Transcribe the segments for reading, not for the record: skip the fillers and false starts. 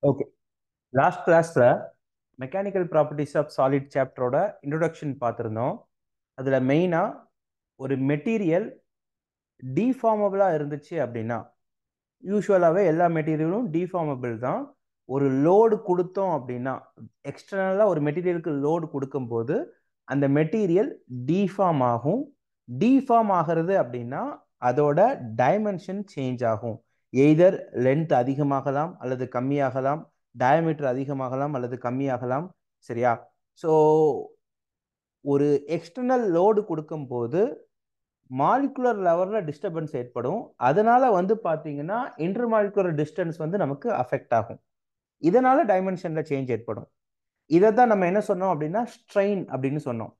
Okay. Last கிளாஸ்ல mechanical properties of solid சாப்டரோட introduction பார்த்துருந்தோம். அதில் மெயினாக ஒரு மெட்டீரியல் டீஃபார்மபிளாக இருந்துச்சு அப்படின்னா, யூஸ்வலாகவே எல்லா மெட்டீரியலும் டீஃபார்மபிள் தான். ஒரு லோடு கொடுத்தோம் அப்படின்னா, எக்ஸ்டர்னலாக ஒரு மெட்டீரியலுக்கு லோடு கொடுக்கும்போது அந்த மெட்டீரியல் டீஃபார்ம் ஆகும். டீஃபார்ம் ஆகிறது அப்படின்னா அதோட டைமென்ஷன் சேஞ்ச் ஆகும். எய்தர் லென்த் அதிகமாகலாம் அல்லது கம்மியாகலாம், டயமீட்டர் அதிகமாகலாம் அல்லது கம்மியாகலாம். சரியா? ஸோ ஒரு எக்ஸ்டர்னல் லோடு கொடுக்கும்போது மாலிகுலர் லெவலில் டிஸ்டர்பன்ஸ் ஏற்படும். அதனால பார்த்தீங்கன்னா இன்டர்மாலிகுலர் டிஸ்டன்ஸ் நமக்கு அஃபெக்ட் ஆகும். இதனால டைமென்ஷன்ல சேஞ்ச் ஏற்படும். இதை தான் நம்ம என்ன சொன்னோம் அப்படின்னா ஸ்ட்ரெயின் அப்படின்னு சொன்னோம்.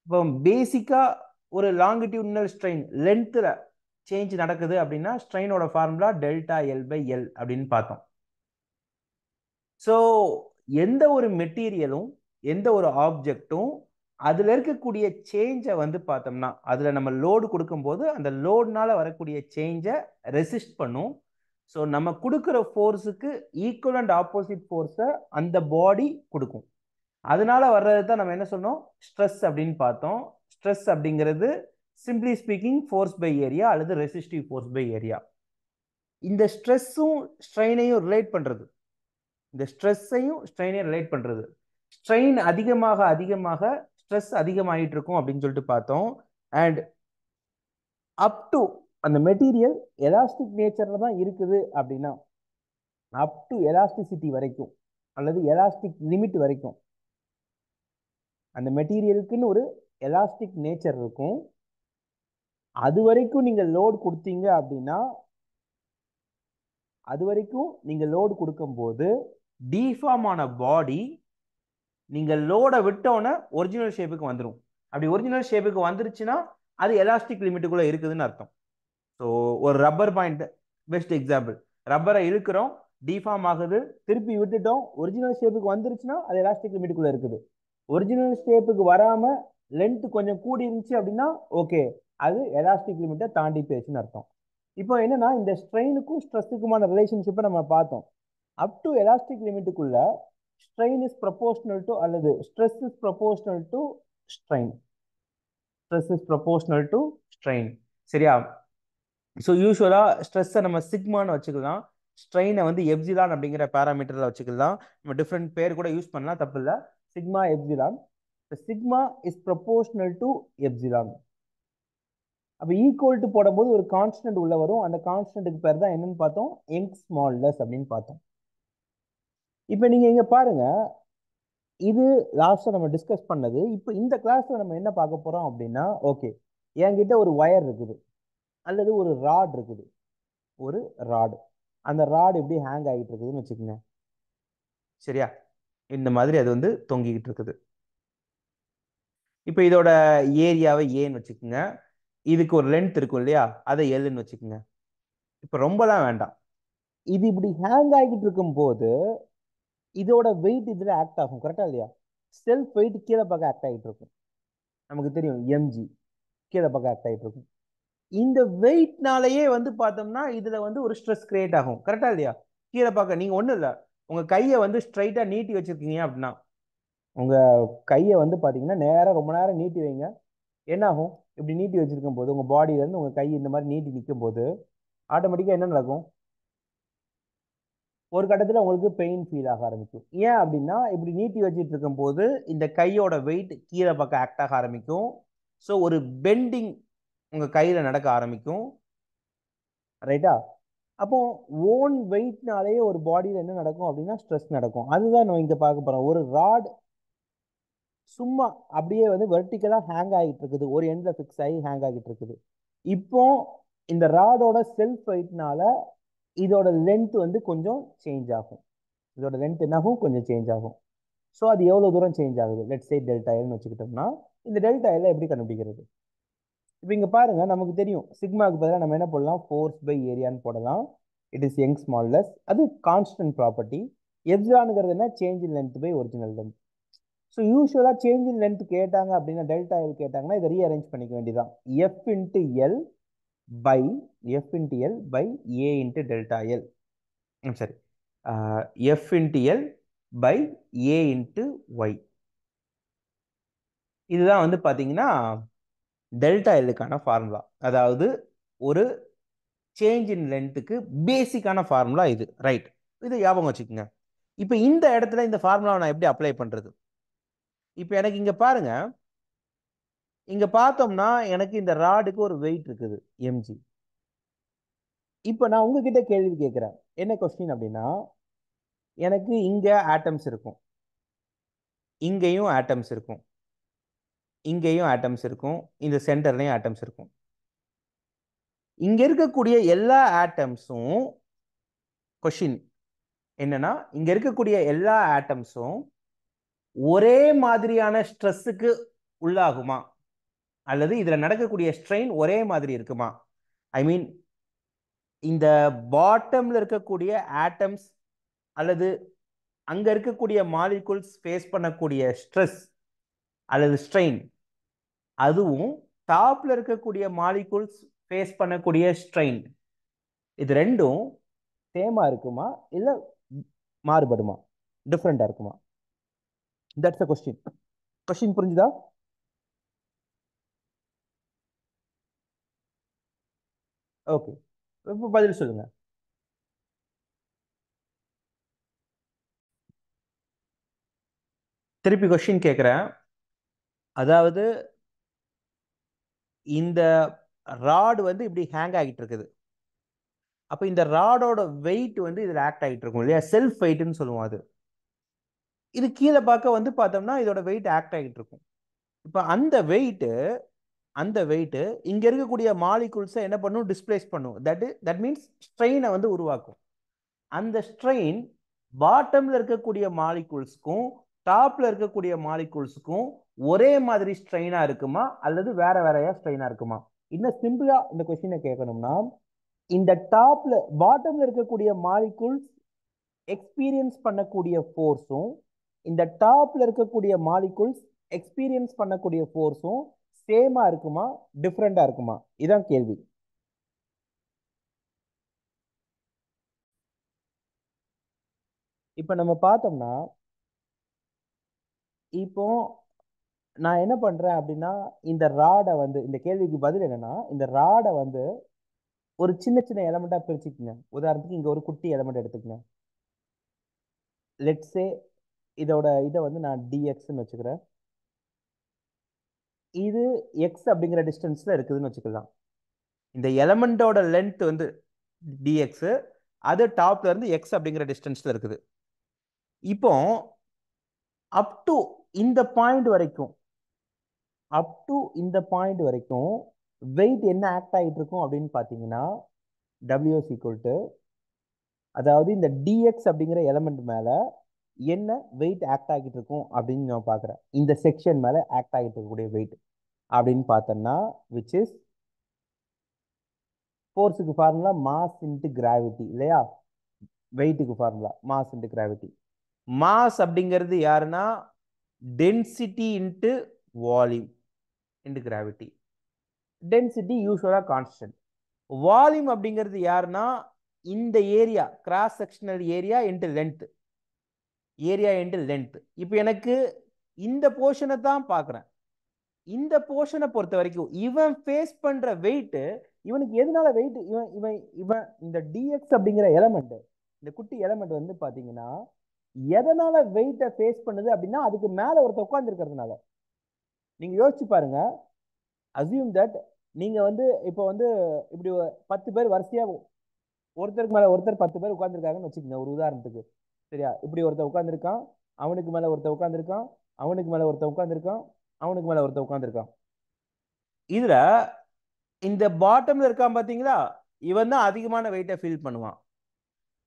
இப்போ பேசிக்கா ஒரு லாங்கிடியூடினல் ஸ்ட்ரெயின் லென்த்தில் சேஞ்ச் நடக்குது அப்படின்னா ஸ்ட்ரெயினோட formula delta L by L அப்படின்னு பார்த்தோம். ஸோ எந்த ஒரு மெட்டீரியலும் எந்த ஒரு ஆப்ஜெக்டும் அதில் இருக்கக்கூடிய சேஞ்சை பார்த்தோம்னா, அதில் நம்ம லோடு கொடுக்கும்போது அந்த லோடுனால வரக்கூடிய சேஞ்சை ரெசிஸ்ட் பண்ணும். ஸோ நம்ம கொடுக்குற ஃபோர்ஸுக்கு ஈக்குவல் அண்ட் ஆப்போசிட் ஃபோர்ஸை அந்த பாடி கொடுக்கும். அதனால வர்றது தான் நம்ம என்ன சொன்னோம், ஸ்ட்ரெஸ் அப்படின்னு பார்த்தோம். ஸ்ட்ரெஸ் அப்படிங்கிறது simply speaking force by area அல்லது ரெசிஸ்டிவ் ஃபோர்ஸ் பை ஏரியா. இந்த ஸ்ட்ரெஸ்ஸும் ஸ்ட்ரெயினையும் ரிலேட் பண்றது, இந்த ஸ்ட்ரெஸ்ஸையும் ஸ்ட்ரெயினையும் ரிலேட் பண்றது. ஸ்ட்ரெயின் அதிகமாக அதிகமாக ஸ்ட்ரெஸ் அதிகமாயிட்டு இருக்கும் அப்படின்னு சொல்லிட்டு பார்த்தோம். அண்ட் அப் டு அந்த மெட்டீரியல் எலாஸ்டிக் நேச்சர்ல தான் இருக்குது அப்படின்னா, அப் டு எலாஸ்டிசிட்டி வரைக்கும் அல்லது எலாஸ்டிக் லிமிட் வரைக்கும் அந்த மெட்டீரியலுக்குன்னு ஒரு எலாஸ்டிக் நேச்சர் இருக்கும். அது வரைக்கும் நீங்க லோடு கொடுத்தீங்க அப்படின்னா, அது வரைக்கும் நீங்க லோடு கொடுக்கும்போது டீஃபார்ம் ஆன பாடி நீங்க லோடை விட்டோன்னே ஒரிஜினல் ஷேப்புக்கு வந்துடும். அப்படி ஒரிஜினல் ஷேப்புக்கு வந்துருச்சுன்னா அது எலாஸ்டிக் லிமிட்டுக்குள்ள இருக்குதுன்னு அர்த்தம். ஸோ ஒரு ரப்பர் பாயிண்ட் பெஸ்ட் எக்ஸாம்பிள். ரப்பரை இழுக்கிறோம், டீஃபார்ம் ஆகுது, திருப்பி விட்டுட்டோம், ஒரிஜினல் ஷேப்புக்கு வந்துருச்சுன்னா அது எலாஸ்டிக் லிமிட்டுக்குள்ள இருக்குது. ஒரிஜினல் ஷேப்புக்கு வராம லென்த் கொஞ்சம் கூடி இருந்துச்சு அப்படின்னா ஓகே, அது எலாஸ்டிக் லிமிட்டை தாண்டி போயிடுச்சுன்னு அர்த்தம். இப்போ என்னன்னா இந்த ஸ்ட்ரெயினுக்கும் ஸ்ட்ரெஸ்ஸுக்குமான ரிலேஷன்ஷிப்பை நம்ம பார்த்தோம். அப் டு எலாஸ்டிக் லிமிட்டுக்குள்ள ஸ்ட்ரெயின் இஸ் ப்ரொபோஷனல் டு அல்லது stress is proportional to strain. Stress is proportional to strain. சரியா? ஸோ யூஸ்வலாக ஸ்ட்ரெஸ்ஸை நம்ம சிக்மான்னு வச்சுக்கலாம், ஸ்ட்ரெயினை எப்சிலான் அப்படிங்கிற பேராமீட்டரில் வச்சுக்கலாம். நம்ம டிஃப்ரெண்ட் பேர் கூட யூஸ் பண்ணலாம், தப்பு இல்லை. Sigma epsilon. Sigma is proportional to epsilon. அப்போ ஈக்குவல் டு போடும்போது ஒரு கான்ஸ்டன்ட் உள்ள வரும். அந்த கான்ஸ்டன்ட்டுக்கு பேர் தான் என்னன்னு பார்த்தோம், யங்ஸ் மாடுலஸ் அப்படின்னு பார்த்தோம். இப்போ நீங்க இங்க பாருங்க, இது லாஸ்டா நம்ம டிஸ்கஸ் பண்ணது. இப்போ இந்த கிளாஸ்ல நம்ம என்ன பார்க்க போறோம் அப்படின்னா, ஓகே, என்கிட்ட ஒரு ஒயர் இருக்குது அல்லது ஒரு ராட் இருக்குது. ஒரு ராடு, அந்த ராடு எப்படி ஹேங் ஆகிட்டு இருக்குதுன்னு வச்சுக்கோங்க. சரியா? இந்த மாதிரி அது தொங்கிக்கிட்டு இருக்குது. இப்போ இதோட ஏரியாவை ஏன்னு வச்சுக்கோங்க. இதுக்கு ஒரு லென்த் இருக்கும் இல்லையா, அதை எல்லுன்னு வச்சுக்கோங்க. இப்போ ரொம்பலாம் வேண்டாம். இது இப்படி ஹேங் ஆகிட்டு இருக்கும் போது இதோட வெயிட் இதுல ஆக்ட் ஆகும். கரெக்டா இல்லையா? செல்ஃப் வெயிட் கீழே பக்கம் ஆக்ட் ஆகிட்டு இருக்கும். நமக்கு தெரியும் எம்ஜி கீழே பக்கம் ஆக்ட் ஆகிட்டு இருக்கும். இந்த வெயிட்னாலேயே பார்த்தோம்னா இதுல ஒரு ஸ்ட்ரெஸ் கிரியேட் ஆகும். கரெக்டா இல்லையா? கீழே பார்க்க நீங்க ஒண்ணும் இல்லை, உங்க கையை ஸ்ட்ரைட்டா நீட்டி வச்சிருக்கீங்க அப்படின்னா, உங்க கையை பாத்தீங்கன்னா நேரம் ரொம்ப நேரம் நீட்டி வைங்க. என்ன ஆகும்? இப்படி நீட்டி வச்சிருக்கும் போது உங்க பாடியில இருந்து உங்க கை இந்த மாதிரி நீட்டி நிற்கும் போது ஆட்டோமேட்டிக்கா என்ன நடக்கும்? ஒரு கட்டத்தில் உங்களுக்கு பெயின் ஃபீல் ஆக ஆரம்பிக்கும். ஏன் அப்படின்னா இப்படி நீட்டி வச்சிட்டு இருக்கும் போது இந்த கையோட வெயிட் கீழே பக்கம் ஆக்ட் ஆக ஆரம்பிக்கும். ஸோ ஒரு பெண்டிங் உங்க கையில நடக்க ஆரம்பிக்கும். ரைட்டா? அப்போ ஓன் வெயிட்னாலேயே ஒரு பாடியில் என்ன நடக்கும் அப்படின்னா ஸ்ட்ரெஸ் நடக்கும். அதுதான் நம்ம இங்க பார்க்க போறோம். ஒரு ராட் சும்மா அப்படியே வெர்டிக்கலா ஹேங் ஆகிட்டு இருக்குது, ஒரு எண்ட்ல ஃபிக்ஸ் ஆகி ஹேங் ஆகிட்டு இருக்குது. இப்போ இந்த ராடோட செல்ஃப் வெயிட்னால இதோட லென்த் கொஞ்சம் சேஞ்ச் ஆகும். இதோட லென்த் என்ன ஆகும்? கொஞ்சம் சேஞ்ச் ஆகும். ஸோ அது எவ்வளோ தூரம் சேஞ்ச் ஆகுது, லெட்ஸ் சே டெல்டா எல்னு வச்சுக்கிட்டோம்னா, இந்த டெல்டா எல்லை எப்படி கண்டுபிடிக்கிறது? இப்போ இங்கே பாருங்க, நமக்கு தெரியும் சிக்மாவுக்கு பதிலாக நம்ம என்ன போடலாம், ஃபோர்ஸ் பை ஏரியான்னு போடலாம். It is Young's modulus. அது கான்ஸ்டன்ட் ப்ராப்பர்ட்டி. எப்சிலானுங்கிறது என்ன? Change in length by original length. So யூஸ்வலாக சேஞ்ச் இன் லென்த் கேட்டாங்க அப்படின்னா, டெல்டா எல் கேட்டாங்கன்னா இதை ரீஅரேஞ்ச் பண்ணிக்க வேண்டியதான். F into L by F into L by A into delta L. சரி, F into L by A into Y. இதுதான் வந்து பார்த்தீங்கன்னா டெல்டா எல்லுக்கான ஃபார்முலா. அதாவது ஒரு சேஞ்ச் இன் லென்த்துக்கு பேசிக்கான ஃபார்முலா இது. ரைட், இது ஞாபகம் வச்சுக்கோங்க. இப்போ இந்த இடத்துல இந்த ஃபார்முலாவை நான் எப்படி அப்ளை பண்றது? இப்போ எனக்கு இங்க பாருங்க, இங்க பார்த்தோம்னா எனக்கு இந்த ராடுக்கு ஒரு வெயிட் இருக்குது mg. இப்போ நான் உங்ககிட்ட கேள்வி கேட்கிறேன். என்ன கொஸ்டின் அப்படின்னா, எனக்கு இங்க ஆட்டம்ஸ் இருக்கும், இங்கேயும் ஆட்டம்ஸ் இருக்கும், இங்கேயும் ஆட்டம்ஸ் இருக்கும், இந்த சென்டர்லயும் ஆட்டம்ஸ் இருக்கும். இங்க இருக்கக்கூடிய எல்லா ஆட்டம்ஸும், கொஸ்டின் என்னன்னா, இங்க இருக்கக்கூடிய எல்லா ஆட்டம்ஸும் ஒரே மாதிரியான ஸ்ட்ரெஸ்ஸுக்கு உள்ளாகுமா, அல்லது இதுல நடக்கக்கூடிய ஸ்ட்ரெயின் ஒரே மாதிரி இருக்குமா? ஐ மீன், இந்த பாட்டம்ல இருக்கக்கூடிய ஆட்டம்ஸ் அல்லது அங்க இருக்கக்கூடிய மாலிகுல்ஸ் ஃபேஸ் பண்ணக்கூடிய ஸ்ட்ரெஸ் அல்லது ஸ்ட்ரெயின், அதுவும் டாப்ல இருக்கக்கூடிய மாலிகுல்ஸ் ஃபேஸ் பண்ணக்கூடிய ஸ்ட்ரெயின், இது ரெண்டும் சேமா இருக்குமா இல்ல மாறுபடுமா, டிஃப்ரெண்டா இருக்குமா? That's a question. கொஸ்டின் புரிஞ்சுதா? ஓகே, இப்போ பதில் சொல்லுங்க. திருப்பி கொஸ்டின் கேட்குறேன். அதாவது இந்த ராட் வந்து இப்படி ஹேங் ஆகிட்டு இருக்குது. அப்போ இந்த ராடோட வெயிட் வந்து இதில் ஆக்ட் ஆகிட்டு இருக்கும் இல்லையா, செல்ஃப் வெயிட்னு சொல்லுவோம். அது இது கீழே பார்க்க வந்து பார்த்தோம்னா இதோட வெயிட் ஆக்ட் ஆகிட்டு இருக்கும். இப்போ அந்த வெயிட்டு இங்க இருக்கக்கூடிய மாலிகுல்ஸை என்ன பண்ணும், டிஸ்பிளேஸ் பண்ணும். தட் மீன்ஸ் ஸ்ட்ரெயினை வந்து உருவாக்கும். அந்த ஸ்ட்ரெயின் பாட்டம்ல இருக்கக்கூடிய மாலிகுல்ஸ்க்கும் டாப்ல இருக்கக்கூடிய மாலிகுல்ஸ்க்கும் ஒரே மாதிரி ஸ்ட்ரெயினா இருக்குமா அல்லது வேற வேறையா ஸ்ட்ரெயினா இருக்குமா? இன்னும் சிம்பிளா இந்த கொஸ்டினை கேட்கணும்னா, இந்த பாட்டம்ல இருக்கக்கூடிய மாலிகுல்ஸ் எக்ஸ்பீரியன்ஸ் பண்ணக்கூடிய ஃபோர்ஸும் இந்த டாப்ல இருக்கக்கூடிய மாலிகுல்ஸ் எக்ஸ்பீரியன்ஸ் பண்ணக்கூடிய ஃபோர்ஸும் சேமா இருக்குமா டிஃப்ரெண்டா இருக்குமா? இதான் கேள்வி. இப்ப நம்ம பார்த்தோம்னா, இப்போ நான் என்ன பண்றேன் அப்படின்னா, இந்த ராடை வந்து, இந்த கேள்விக்கு பதில் என்னன்னா, இந்த ராடை வந்து ஒரு சின்ன சின்ன எலமெண்டா பிரிச்சுக்குங்க. உதாரணத்துக்கு இங்க ஒரு குட்டி எலமெண்ட் எடுத்துக்கங்க. லெட்ஸ் சே இதோட இதை வந்து நான் dxன்னு வச்சுக்கிறேன். இது எக்ஸ் அப்படிங்கிற டிஸ்டன்ஸ்ல இருக்குதுன்னு வச்சுக்கலாம். இந்த எலமெண்டோட லென்த் வந்து dx, அது டாப்ல இருந்து எக்ஸ் அப்படிங்கிற டிஸ்டன்ஸ்ல இருக்குது. இப்போ அப் டு இந்த பாயிண்ட் வரைக்கும் வெயிட் என்ன ஆக்ட் ஆகிட்டு இருக்கும் அப்படின்னு பார்த்தீங்கன்னா, W is equal to, அதாவது இந்த dx அப்படிங்கிற எலமெண்ட் மேல என்ன வெயிட் ஆக்ட் ஆகிட்டு இருக்கும் அப்படின்னு நான் பார்க்குறேன். இந்த செக்ஷன் மேல ஆக்ட் ஆகிட்டு இருக்கக்கூடிய வெயிட் அப்படின்னு பார்த்தோம்னா, விச் இஸ் ஃபோர்ஸுக்கு ஃபார்முலா மாஸ் இன்ட்டு கிராவிட்டி இல்லையா, வெயிட்டுக்கு formula mass into gravity. Mass அப்படிங்கிறது யாருன்னா density into volume into gravity. Density யூஸ்வலா கான்ஸ்டன்ட். வால்யூம் அப்படிங்கிறது யாருன்னா இந்த area, cross sectional area into length, இப்போ எனக்கு இந்த போர்ஷனை தான் பார்க்குறேன். இந்த போர்ஷனை பொறுத்த வரைக்கும் இவன் ஃபேஸ் பண்ற வெயிட், இவனுக்கு எதனால வெயிட், இவன் இவன் இவன் இந்த dx அப்படிங்கிற எலமெண்ட், இந்த குட்டி எலமெண்ட் வந்து பாத்தீங்கன்னா எதனால வெயிட்டை ஃபேஸ் பண்ணுது அப்படின்னா, அதுக்கு மேல ஒருத்தர் உட்கார்ந்து இருக்கிறதுனால. நீங்க யோசிச்சு பாருங்க. அசியூம் தட் நீங்க வந்து இப்போ வந்து இப்படி 10 பேர் வரிசையா ஒருத்தருக்கு மேல ஒருத்தர் 10 பேர் உட்கார்ந்துருக்காங்கன்னு வச்சுக்கோங்க ஒரு உதாரணத்துக்கு. சரியா, இப்படி ஒருத்தர் உட்கார்ந்துருக்கான், அவனுக்கு மேல ஒருத்தர் உட்கார்ந்துருக்கான், அவனுக்கு மேல ஒருத்தர் உட்கார்ந்துருக்கான், அவனுக்கு மேல ஒருத்தர் உட்கார்ந்துருக்கான். இதுல இந்த பாட்டம்ல இருக்கான் பாத்தீங்களா, இவன் தான் அதிகமான வெயிட்டை ஃபீல் பண்ணுவான்.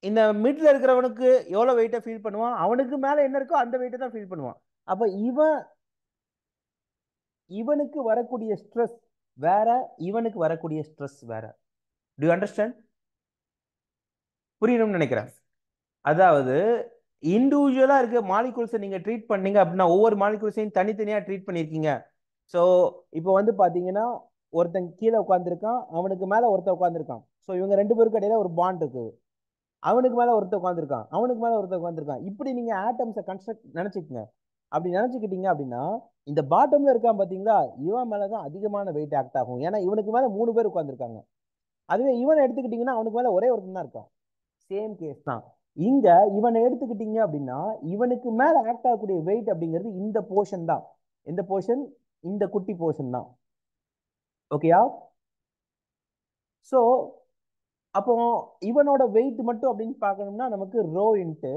இந்த மிட்ல இருக்கிறவனுக்கு எவ்வளவு வெயிட்டை ஃபீல் பண்ணுவான், அவனுக்கு மேல என்ன இருக்கோ அந்த வெயிட்டை தான் ஃபீல் பண்ணுவான். அப்ப இவனுக்கு வரக்கூடிய ஸ்ட்ரெஸ் வேற, இவனுக்கு வரக்கூடிய ஸ்ட்ரெஸ் வேற. To you understand? புரியணும்னு நினைக்கிறேன். அதாவது இண்டிவிஜுவலா இருக்க மாலிகூல்ஸை நீங்க ட்ரீட் பண்ணீங்க அப்படின்னா, ஒவ்வொரு மாலிகூல்ஸையும் தனித்தனியா ட்ரீட் பண்ணிருக்கீங்க. ஸோ இப்போ வந்து பாத்தீங்கன்னா, ஒருத்தன் கீழே உட்காந்துருக்கான், அவனுக்கு மேல ஒருத்தன் உட்காந்துருக்கான். ஸோ இவங்க ரெண்டு பேருக்கு இடையில ஒரு பாண்ட் இருக்குது. அவனுக்கு மேல ஒருத்தர் உட்காந்துருக்கான், அவனுக்கு மேல ஒருத்தர் உட்காந்துருக்கான். இப்படி நீங்க ஆட்டம்ஸை கன்ஸ்ட்ரக்ட் நினைச்சுக்கங்க. அப்படி நினைச்சுக்கிட்டீங்க அப்படின்னா இந்த பாட்டம்ல இருக்கான் பாத்தீங்களா, இவன் மேலதான் அதிகமான வெயிட் ஆக்ட் ஆகும். ஏன்னா இவனுக்கு மேல 3 பேர் உட்காந்துருக்காங்க. அதுவே இவனை எடுத்துக்கிட்டீங்கன்னா அவனுக்கு மேல ஒரே ஒருத்தன் தான் இருக்கான். சேம் கேஸ் தான் இங்க. இவனை எடுத்துக்கிட்டீங்க அப்படின்னா இவனுக்கு மேல ஆக்ட் ஆகக்கூடிய வெயிட் அப்படிங்கிறது இந்த போர்ஷன் தான். இந்த போர்ஷன், இந்த குட்டி போர்ஷன் தான். ஓகேயா? சோ அப்போ இவனோட வெயிட் மட்டும் அப்படின்னு பார்க்கணும்னா நமக்கு rho into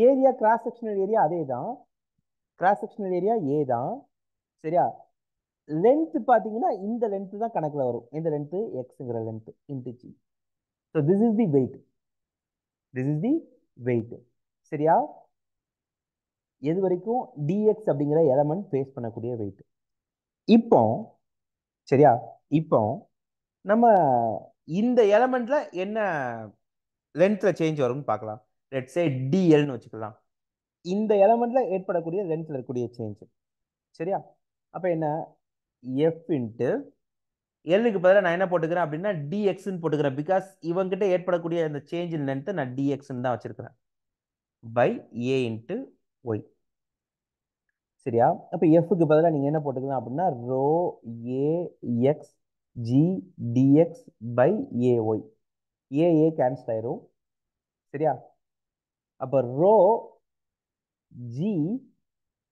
area, cross sectional area அதே தான், கிராஸ் செக்ஷனல் ஏரியா ஏ தான். சரியா? லென்த் பாத்தீங்கன்னா இந்த லென்த் தான் கணக்குல வரும். இந்த லென்த் எக்ஸ்ங்கிற length into G. So this is the weight, this is the weight. சரியா? எது வரைக்கும் டிஎக்ஸ் அப்படிங்கிற எலமெண்ட் ஃபேஸ் பண்ணக்கூடிய வெயிட். இப்போ சரியா, இப்போ நம்ம இந்த எலமெண்ட்ல என்ன லென்த்ல சேஞ்ச் வரும்னு பார்க்கலாம். லெட்ஸ் சே டிஎல்னு வச்சுக்கலாம். இந்த எலமெண்ட்ல ஏற்படக்கூடிய லென்த்ல இருக்கக்கூடிய சேஞ்ச். சரியா? அப்ப என்ன, எஃப் இன்ட்டு எல்லுக்கு பதிலாக நான் என்ன போட்டுக்கிறேன் அப்படின்னா டிஎக்ஸ்ன்னு போட்டுக்கிறேன். பிகாஸ் இவங்கிட்ட ஏற்படக்கூடிய அந்த சேஞ்ச் இன் லென்த் நான் டிஎக்ஸ்ன்னு தான் வச்சிருக்கிறேன். By A into Y. சரியா? அப்ப எஃப்க்கு பதிலாக நீங்க என்ன போட்டுக்கலாம் அப்படின்னா rho A X G DX by A Y. A cancel ஆயிரும். சரியா? அப்ப ரோ ஜி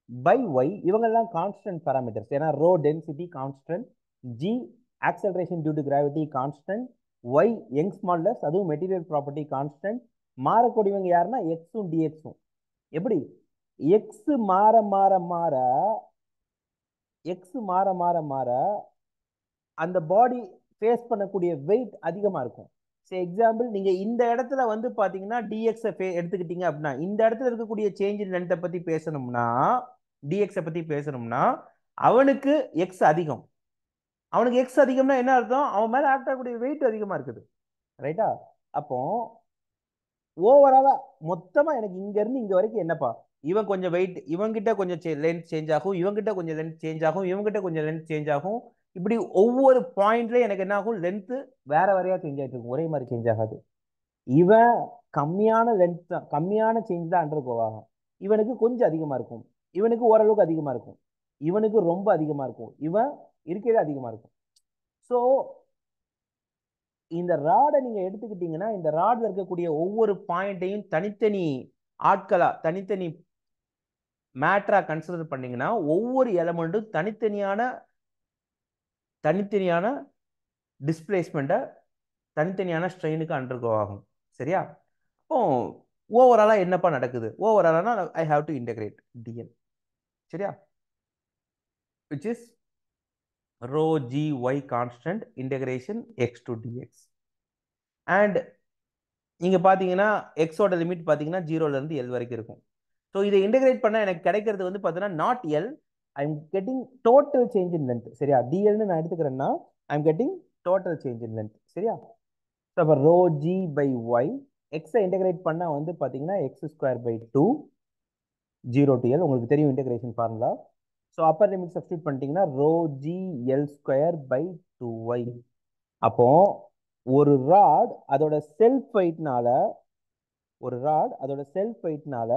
பை ஒய் இவங்கெல்லாம் கான்ஸ்டன்ட் பாராமீட்டர்ஸ். ஏன்னா rho density constant, G acceleration due to gravity constant, Y Young's modulus அதுவும் மெட்டீரியல் ப்ராப்பர்ட்டி கான்ஸ்டன்ட். மாறக்கூடியவங்க யாருன்னா எக்ஸும் டிஎக்ஸும். எப்படி எக்ஸ் மாற மாற மாற, எக்ஸ் மாற மாற மாற அந்த பாடி ஃபேஸ் பண்ணக்கூடிய வெயிட் அதிகமா இருக்கும். சரி, எக்ஸாம்பிள் நீங்க இந்த இடத்துல வந்து பாத்தீங்கன்னா டிஎக்ஸ் எடுத்துக்கிட்டீங்க அப்படின்னா இந்த இடத்துல இருக்கக்கூடிய சேஞ்ச் இன் லென்த்தை பத்தி பேசணும்னா, டிஎக்ஸை பத்தி பேசணும்னா அவனுக்கு எக்ஸ் அதிகம். அவனுக்கு எக்ஸ் அதிகம்னா என்ன அர்த்தம், அவன் மேல ஆக்ட் ஆகக்கூடிய வெயிட் அதிகமா இருக்குது. ரைட்டா? அப்போ ஓவராலா மொத்தமா எனக்கு இங்க இருந்து இங்க வரைக்கும் என்னப்பா, இவன் கொஞ்சம் வெயிட், இவங்கிட்ட கொஞ்சம் லென்த் சேஞ்ச் ஆகும், இவங்கிட்ட கொஞ்சம் லென்த் சேஞ்ச் ஆகும், இவங்கிட்ட கொஞ்சம் லென்த் சேஞ்ச் ஆகும். இப்படி ஒவ்வொரு பாயிண்ட்லயும் எனக்கு என்ன ஆகும், லென்த் வேற வேறையா சேஞ்ச் ஆயிட்டு இருக்கும், ஒரே மாதிரி சேஞ்ச் ஆகாது. இவன் கம்மியான லென்த் தான், கம்மியான சேஞ்ச் தான் அண்டர் ஆகும். இவனுக்கு கொஞ்சம் அதிகமா இருக்கும், இவனுக்கு ஓரளவுக்கு அதிகமா இருக்கும், இவனுக்கு ரொம்ப அதிகமா இருக்கும், இவன் இருக்கிறது அதிகமா இருக்கும். ஸோ இந்த ராடை நீங்க எடுத்துக்கிட்டீங்கன்னா இந்த ராட்ல இருக்கக்கூடிய ஒவ்வொரு பாயிண்டையும் தனித்தனி ஆட்களா, தனித்தனி மேட்டரா கன்சிடர் பண்ணீங்கன்னா ஒவ்வொரு எலமெண்ட்டும் தனித்தனியான தனித்தனியான டிஸ்பிளேஸ்மெண்ட்டை தனித்தனியான ஸ்ட்ரெயினுக்கு அண்டர்கோ ஆகும். சரியா? அப்போ ஓவராலா என்னப்பா நடக்குது, ஓவராலானா I have to integrate d l. சரியா? which is rho g y constant integration x to dx. and நீங்க பாத்தீங்கன்னா எக்ஸோட லிமிட் பாத்தீங்கன்னா 0ல இருந்து எல் வரைக்கும் இருக்கும். ஸோ இதை இன்டகிரேட் பண்ண எனக்கு கிடைக்கிறது வந்து பார்த்தீங்கன்னா not L, I am getting total change in length. சரியா? டிஎல்னு நான் எடுத்துக்கிறேன்னா I am getting total change in length. சரியா? ஸோ அப்போ ரோ ஜி பை ஒய், எக்ஸை இன்டகிரேட் பண்ணா வந்து பார்த்தீங்கன்னா X square by 2 0 to L. உங்களுக்கு தெரியும் integration formula. So upper limit substitute பண்ணிட்டீங்கன்னா rho G L square by 2y. அப்போ ஒரு ராட் அதோட செல்ஃப் வெயிட்னால, ஒரு ராட் அதோட செல்ஃப் வெயிட்னால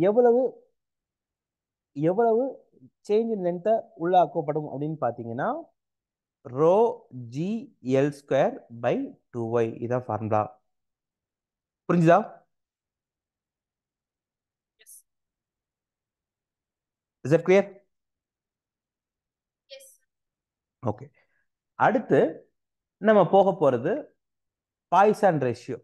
எவ்வளவு எவ்வளவு சேஞ்ச் இன் லென்த்தை உள்ளாக்கப்படும் அப்படின்னு பார்த்தீங்கன்னா rho G L square by 2y. இதான் ஃபார்முலா. புரிஞ்சுதா? Is it clear? ஓகே. அடுத்து நம்ம போக போறது Poisson ratio.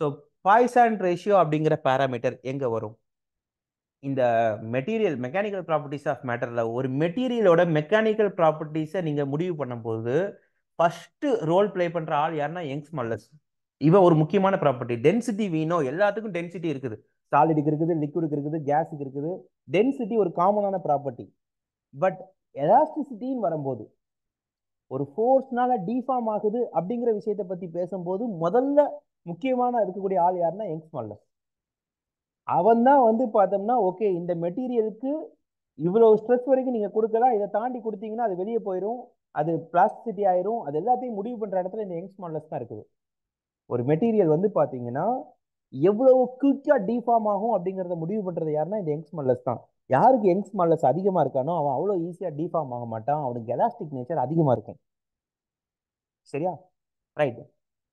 So Poisson ratio அப்படிங்கிற பாராமீட்டர் எங்க வரும்? இந்த மெட்டீரியல் மெக்கானிக்கல் ப்ராப்பர்ட்டிஸ் ஆஃப் மேட்டர்ல ஒரு மெட்டீரியலோட மெக்கானிக்கல் ப்ராப்பர்ட்டிஸை நீங்க முடிவு பண்ணும்போது ஃபர்ஸ்ட் ரோல் பிளே பண்ற ஆள் யாருன்னா யங்ஸ் மாடுலஸ். இவன் ஒரு முக்கியமான ப்ராப்பர்ட்டி. டென்சிட்டி வீணோ, எல்லாத்துக்கும் டென்சிட்டி இருக்குது, சாலிடுக்கு இருக்குது, லிக்விடுக்கு இருக்குது, கேஸுக்கு இருக்குது. டென்சிட்டி ஒரு காமனான ப்ராப்பர்ட்டி. பட் எலாஸ்டிசிட்டின்னு வரும்போது, ஒரு ஃபோர்ஸ்னால டிஃபார்ம் ஆகுது அப்படிங்கிற விஷயத்தை பத்தி பேசும்போது முதல்ல முக்கியமான இருக்கக்கூடிய ஆள் யாருன்னா யங்ஸ் மாடுலஸ். அவன் தான் வந்து பார்த்தோம்னா ஓகே இந்த மெட்டீரியலுக்கு இவ்வளவு ஸ்ட்ரெஸ் வரைக்கும் நீங்க கொடுக்கலாம், இதை தாண்டி கொடுத்தீங்கன்னா அது வெளியே போயிடும், அது பிளாஸ்டிசிட்டி ஆயிரும். அது எல்லாத்தையும் முடிவு பண்ற இடத்துல இந்த யங்ஸ் மாடலஸ் தான் இருக்குது. ஒரு மெட்டீரியல் வந்து பாத்தீங்கன்னா எவ்வளவு குயிக்கா டிஃபார்ம் ஆகும் அப்படிங்கறத முடிவு பண்றது யாருன்னா இந்த யங்ஸ் மாடலஸ் தான். யாருக்கு யங்ஸ் மாடலஸ் அதிகமா இருக்கானோ அவன் அவ்வளவு ஈஸியா டிஃபார்ம் ஆக மாட்டான். அவனுக்கு எலாஸ்டிக் நேச்சர் அதிகமா இருக்கும். சரியா? ரைட்.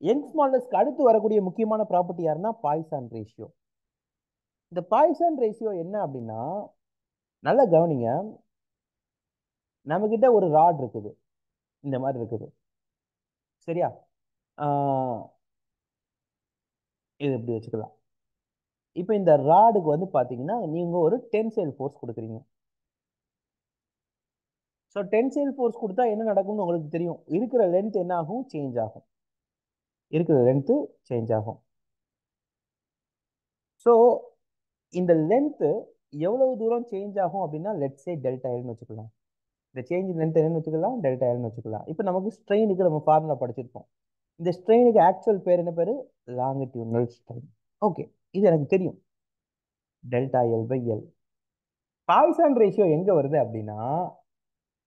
யங்ஸ் மாடலஸ்க்கு அடுத்து வரக்கூடிய முக்கியமான ப்ராப்பர்ட்டி யாருன்னா பாய்சான் ரேஷியோ. இந்த பாய்சான் ரேஷியோ என்ன அப்படின்னா, நல்லா கவனிங்க, நம்ம கிட்ட ஒரு ராட் இருக்குது, இந்த மாதிரி இருக்குது. சரியா? இது எப்படி வச்சுக்கலாம். இப்போ இந்த ராடுக்கு வந்து பாத்தீங்கன்னா நீங்க ஒரு டென்சைல் ஃபோர்ஸ் கொடுக்குறீங்க. ஸோ டென்சைல் ஃபோர்ஸ் கொடுத்தா என்ன நடக்கும்னு உங்களுக்கு தெரியும். இருக்கிற லென்த் என்ன ஆகும்? சேஞ்ச் ஆகும். இருக்கிற லென்த் சேஞ்ச் ஆகும். ஸோ இந்த லென்த் எவ்வளவு தூரம் சேஞ்ச் ஆகும் அப்படின்னா லெட்ஸ் சே டெல்டா எல்னு வச்சுக்கலாம். இந்த சேஞ்ச் லென்த் என்னன்னு வச்சுக்கலாம்? டெல்டா எல்னு வச்சுக்கலாம். இப்போ நமக்கு ஸ்ட்ரெயினுக்கு நம்ம ஃபார்முலா படிச்சிருப்போம். இந்த ஸ்ட்ரெயினுக்கு ஆக்சுவல் பேர் என்ன பேரு? Longitudinal strain. ஓகே, இது எனக்கு தெரியும். Delta L by L. Poisson ratio எங்க வருது அப்படின்னா,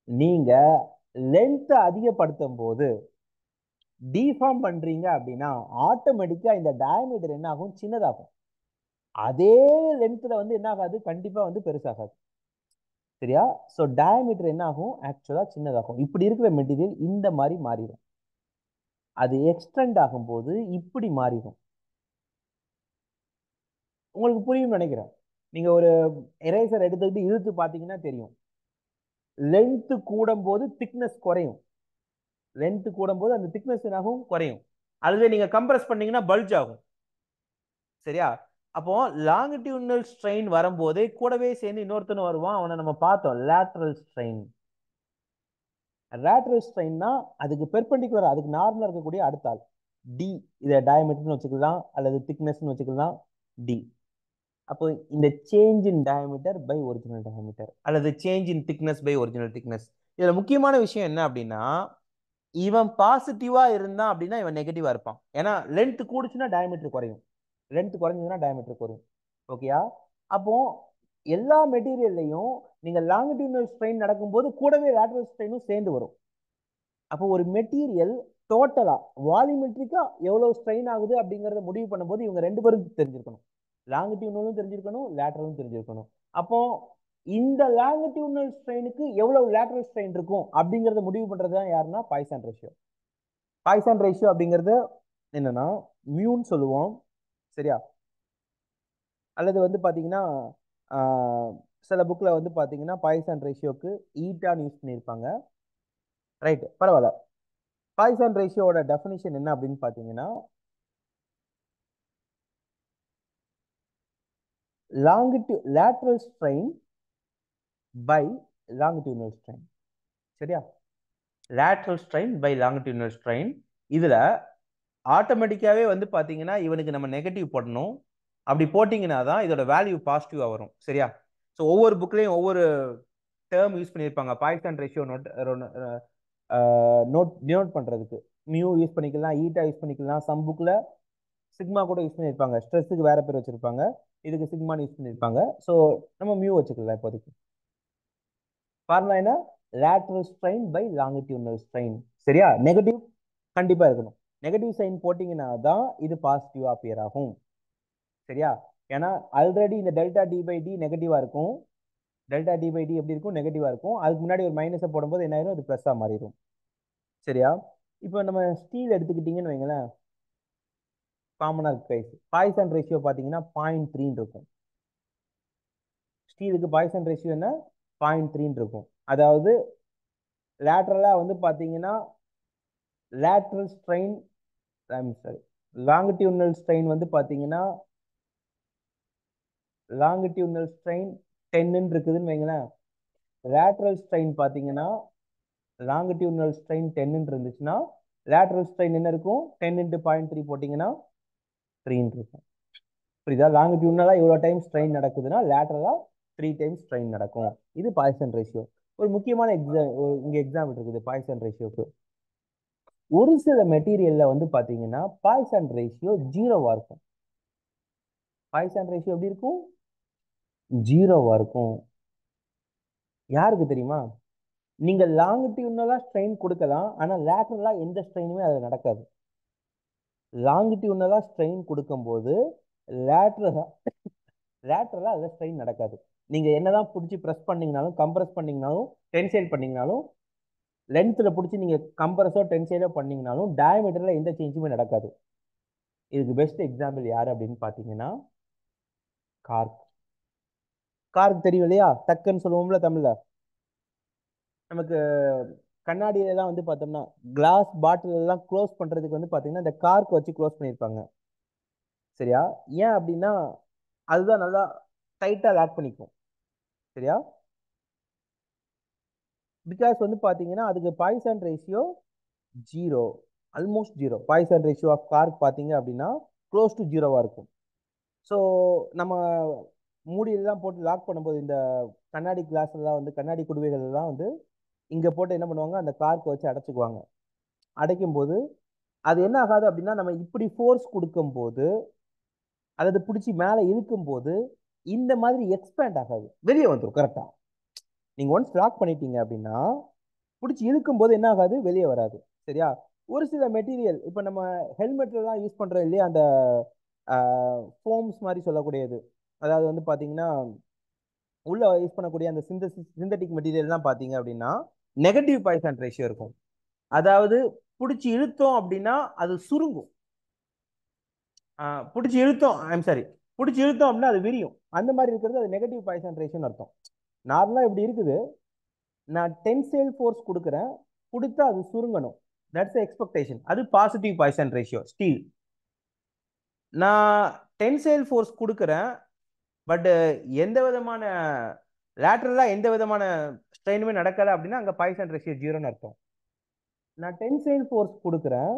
நீங்க லென்த் அதிகப்படுத்தும் போது டிஃபார்ம் பண்றீங்க அப்படின்னா ஆட்டோமேட்டிக்கா இந்த டயாமீட்டர் என்ன ஆகும்? சின்னதாகும். அதே லென்த்ல வந்து என்ன ஆகாது? கண்டிப்பா வந்து பெருசாகாது. சரியா? ஸோ டயாமீட்டர் என்ன ஆகும்? ஆக்சுவலா சின்னதாகும். இப்படி இருக்கிற மெட்டீரியல் இந்த மாதிரி மாறிடும். அது எக்ஸ்டெண்ட் ஆகும்போது இப்படி மாறிடும். உங்களுக்கு புரியும் நினைக்கிறேன். நீங்க ஒரு எரேசர் எடுத்துக்கிட்டு இழுத்து பார்த்தீங்கன்னா தெரியும். லென்த் கூடும் போது திக்னஸ் குறையும். லென்த் கூடும் போது அந்த திக்னஸ் என்னாகும்? குறையும். அதுவே நீங்க கம்ப்ரஸ் பண்ணீங்கன்னா பல்ஜ் ஆகும். சரியா? அப்போ லாங்கிடியூடனல் ஸ்ட்ரெயின் வரும்போது கூடவே சேர்ந்து இன்னொருத்தன் வருவான். அவனை நம்ம பார்த்தோம், லேட்டரல் ஸ்ட்ரெயின். லேட்டரல் ஸ்ட்ரெயின்னா அதுக்கு பெர்பெண்டிகுலர், அதுக்கு நார்மலா இருக்கக்கூடிய அடுத்த ஆள் டி. இதை டயமீட்டர்னு வச்சுக்கலாம் அல்லது திக்னஸ்னு வச்சுக்கலாம். டி. அப்போ இந்த change in diameter by original diameter அல்லது change in thickness by original thickness. இதுல முக்கியமான விஷயம் என்ன அப்படின்னா, இவன் பாசிட்டிவா இருந்தான் அப்படின்னா இவன் நெகட்டிவா இருப்பான். ஏன்னா லென்த் கூடுச்சுன்னா டயமீட்டர் குறையும், லென்த் குறைஞ்சதுன்னா டயமீட்டர் குறையும். ஓகேயா? அப்போ எல்லா மெட்டீரியல்லையும் நீங்க லாங்கிடியூடனல் ஸ்ட்ரெயின் நடக்கும்போது கூடவே லேட்டரல் ஸ்ட்ரெயினும் சேர்ந்து வரும். அப்போ ஒரு மெட்டீரியல் டோட்டலா வால்யூமெட்ரிக்கா எவ்வளவு ஸ்ட்ரெயின் ஆகுது அப்படிங்கறத முடிவு பண்ணும்போது இவங்க ரெண்டு பேரும் தெரிஞ்சிருக்கணும். லாங்கிடியூடனலும் தெரிஞ்சிருக்கணும், லேட்டரலும் தெரிஞ்சிருக்கணும். அப்போ இந்த லாங்கிடியூடனல் ஸ்ட்ரெயினுக்கு எவ்வளவு லேட்டரல் ஸ்ட்ரெயின் இருக்கும் அப்படிங்கறத முடிவு பண்றது தான் யாருன்னா பாய்சான் ரேஷியோ. பாய்சான் ரேஷியோ அப்படிங்கிறது என்னன்னா மியூன்னு சொல்லுவோம். சரியா? அல்லது வந்து பாத்தீங்கன்னா சில புக்ல வந்து பாத்தீங்கன்னா பாய்சான் ரேஷியோக்கு ஈட்டான்னு யூஸ் பண்ணியிருப்பாங்க. ரைட், பரவாயில்ல. பாய்சான் ரேஷியோட டெஃபினிஷன் என்ன அப்படின்னு பாத்தீங்கன்னா, lateral strain by longitudinal strain. சரியா? lateral strain by longitudinal strain. இதுல ஆட்டோமேட்டிக்காவே வந்து பாத்தீங்கன்னா இவனுக்கு நம்ம நெகட்டிவ் போடணும். அப்படி போட்டீங்கன்னா தான் இதோட வேல்யூ பாசிட்டிவா வரும். சரியா? ஸோ ஒவ்வொரு புக்லயும் ஒவ்வொரு டேர்ம் யூஸ் பண்ணியிருப்பாங்க பாய்சான் ரேஷியோ டினோட் பண்றதுக்கு. மியூ யூஸ் பண்ணிக்கலாம், ஈட்டா யூஸ் பண்ணிக்கலாம். சம் புக்ல சிக்மா கூட யூஸ் பண்ணியிருப்பாங்க. ஸ்ட்ரெஸ்ஸுக்கு வேற பேர் வச்சிருப்பாங்க, இதுக்கு சிக்மான்னு யூஸ் பண்ணியிருப்பாங்க. ஸோ நம்ம மியூ வச்சுக்கலாம் இப்போதைக்கு. ஃபார்முலா என்ன? Lateral strain by longitudinal strain. சரியா? நெகட்டிவ் கண்டிப்பா இருக்கணும். நெகட்டிவ் சைன் போட்டீங்கன்னா தான் இது பாசிட்டிவா அப்பியர் ஆகும். சரியா? ஏன்னா ஆல்ரெடி இந்த டெல்டா டி பை டி நெகட்டிவா இருக்கும். டெல்டா டி பை டி எப்படி இருக்கும்? நெகட்டிவா இருக்கும். அதுக்கு முன்னாடி ஒரு மைனஸை போடும்போது என்ன ஆயிரும்? அது பிளஸ்ஸா மாறிடும். சரியா? இப்போ நம்ம ஸ்டீல் எடுத்துக்கிட்டீங்கன்னு வைங்களேன், காமனா இருக்கு ப்ரைஸ். பாய்சான் ரேஷியோ பாத்தீங்கன்னா 0.3 இருக்கும். ஸ்டீலுக்கு பாய்சான் ரேஷியோ என்ன? 0.3 இருக்கும். அதாவது லேட்டரலா வந்து பாத்தீங்கன்னா lateral strain, sorry, longitudinal strain வந்து பாத்தீங்கன்னா லாங்கிடியூடனல் ஸ்ட்ரெயின் 10 இருக்குதுன்னு வைங்களேன். லேட்டரல் ஸ்ட்ரெயின் பாத்தீங்கன்னா லாங்கிடியூடனல் ஸ்ட்ரெயின் 10 இருந்துச்சுன்னா லேட்டரல் ஸ்ட்ரெயின் என்ன இருக்கும்? 10 into 0.3 போட்டீங்கன்னா 3 இருக்கும். புரியுதா? லாங்கிடியூடனலா இவ்வளவு டைம் ஸ்ட்ரெயின் நடக்குதுன்னா லேட்டரலா 3 டைம்ஸ் ஸ்ட்ரெயின் நடக்கும். இது பாய்சான் ரேஷியோ. ஒரு முக்கியமான இங்க எக்ஸாம்பிள் இருக்குது பாய்சான் ரேஷியோக்கு. ஒரு சில மெட்டீரியல்ல வந்து பாத்தீங்கன்னா பாய்சான் ரேஷியோ ஜீரோவா இருக்கும். பாய்சான் ரேஷியோ எப்படி இருக்கும்? ஜீரோவா இருக்கும். யாருக்கு தெரியுமா? நீங்க லாங்கிடியூனலா ஸ்ட்ரெயின் கொடுக்கலாம், ஆனா லேட்டரலா எந்த ஸ்ட்ரெயினுமே அதுல நடக்காது. லாங்கிடியூனலா ஸ்ட்ரெயின் கொடுக்கும்போது லேட்டரலா லேட்டரலா அதுல ஸ்ட்ரெயின் நடக்காது. நீங்க என்னதான் பிடிச்சி ப்ரெஸ் பண்ணீங்கனாலும், கம்ப்ரஸ் பண்ணீங்கனாலும், டென்சைல் பண்ணீங்கனாலும், லென்த்ல பிடிச்சி நீங்க கம்ப்ரஸோ டென்சைலோ பண்ணீங்கனாலும் டயமீட்டர்ல எந்த சேஞ்சுமே நடக்காது. இதுக்கு பெஸ்ட் எக்ஸாம்பிள் யாரு அப்படின்னு பாத்தீங்கன்னா கார்க். கார்க் தெரியும் இல்லையா? டக்குன்னு சொல்லுவோம்ல தமிழ்ல. நமக்கு கண்ணாடியில எல்லாம் வந்து பார்த்தோம்னா கிளாஸ் பாட்டில் எல்லாம் க்ளோஸ் பண்றதுக்கு வந்து பாத்தீங்கன்னா இந்த கார்க் வச்சு க்ளோஸ் பண்ணியிருப்பாங்க. சரியா? ஏன் அப்படின்னா அதுதான் நல்லா டைட்டா லாக் பண்ணிக்கும். சரியா? பிகாஸ் வந்து பாத்தீங்கன்னா அதுக்கு Poisson ratio zero, almost zero. Poisson ratio of cork பாத்தீங்க அப்படின்னா க்ளோஸ் டு ஜீரோவா இருக்கும். ஸோ நம்ம மூடியெல்லாம் போட்டு லாக் பண்ணும்போது இந்த கண்ணாடி கிளாஸ் எல்லாம் வந்து கண்ணாடி குடுவைகள் எல்லாம் வந்து இங்க போட்டு என்ன பண்ணுவாங்க, அந்த கார்க்கை வச்சு அடைச்சுக்குவாங்க. அடைக்கும் போது அது என்ன ஆகாது அப்படின்னா நம்ம இப்படி ஃபோர்ஸ் கொடுக்கும் போது அதாவது பிடிச்சி மேலே இழுக்கும் போது இந்த மாதிரி எக்ஸ்பேண்ட் ஆகாது, வெளியே வந்துடும். கரெக்டா நீங்க ஒன்ஸ் லாக் பண்ணிட்டீங்க அப்படின்னா பிடிச்சி இழுக்கும் போது என்ன ஆகாது, வெளியே வராது. சரியா? ஒரு சில மெட்டீரியல் இப்போ நம்ம ஹெல்மெட்ல எல்லாம் யூஸ் பண்றோம் இல்லையா, அந்த ஃபோம்ஸ் மாதிரி சொல்லக்கூடியது, அதாவது வந்து பாத்தீங்கன்னா உள்ள யூஸ் பண்ணக்கூடிய அந்த சிந்தட்டிக் மெட்டீரியல்லாம் பாத்தீங்க அப்படின்னா நெகட்டிவ் பாய்சன் ரேஷியோ இருக்கும். அதாவது பிடிச்சி இழுத்தோம் அப்படின்னா அது சுருங்கும். பிடிச்சி இழுத்தோம், ஐம் சாரி, பிடிச்சி இழுத்தோம் அப்படின்னா அது விரியும். அந்த மாதிரி இருக்கிறது அது நெகட்டிவ் பாய்சன் ரேஷியோன்னு அர்த்தம். நார்மலா இப்படி இருக்குது, நான் டென்சைல் ஃபோர்ஸ் கொடுக்குறேன், கொடுத்தா அது சுருங்கணும். That's expectation. அது பாசிட்டிவ் பாய்சன் ரேஷியோ ஸ்டீல். நான் டென்சைல் ஃபோர்ஸ் கொடுக்குறேன், பட் எந்த விதமான லேட்டரலா எந்த விதமான ஸ்ட்ரெயினுமே நடக்கல அப்படின்னா அங்க பாய்சன் ரேஷியோ ஜீரோன்னு அர்த்தம். நான் டென்சைல் ஃபோர்ஸ் கொடுக்குறேன்,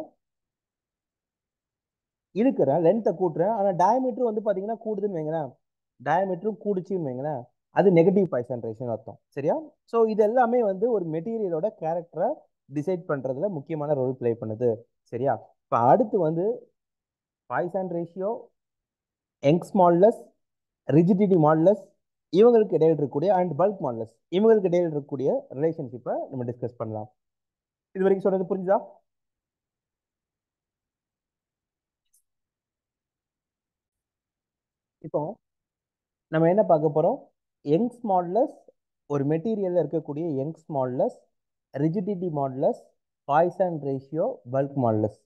இழுக்கிறேன், லென்த்தை கூட்டுறேன், ஆனா டயமீட்டர் வந்து பாத்தீங்கன்னா கூடுதுன்னு வைங்களேன், டயமீட்டரும் கூடுச்சுன்னு வைங்களேன், அது நெகட்டிவ் பாய்சன் ரேஷியோன்னு அர்த்தம். சரியா? ஸோ இது எல்லாமே வந்து ஒரு மெட்டீரியலோட கேரக்டரை டிசைட் பண்றதுல முக்கியமான ரோல் பிளே பண்ணுது. சரியா? இப்போ அடுத்து வந்து poison ratio, Young's modulus, rigidity modulus, இவங்களுக்கு இடையில் இருக்கக்கூடிய அண்ட் பல்க் மாடுலஸ், இவங்களுக்கு இடையில் இருக்கக்கூடிய ரிலேஷன்ஷிப்பை நம்ம டிஸ்கஸ் பண்ணலாம். இது வரைக்கும் சொன்னது புரிஞ்சுதா? இப்போ நம்ம என்ன பார்க்க போறோம்? யங்ஸ் மாடுலஸ், ஒரு மெட்டீரியல்ல இருக்கக்கூடிய Young's modulus, rigidity modulus, Poisson ratio, bulk modulus,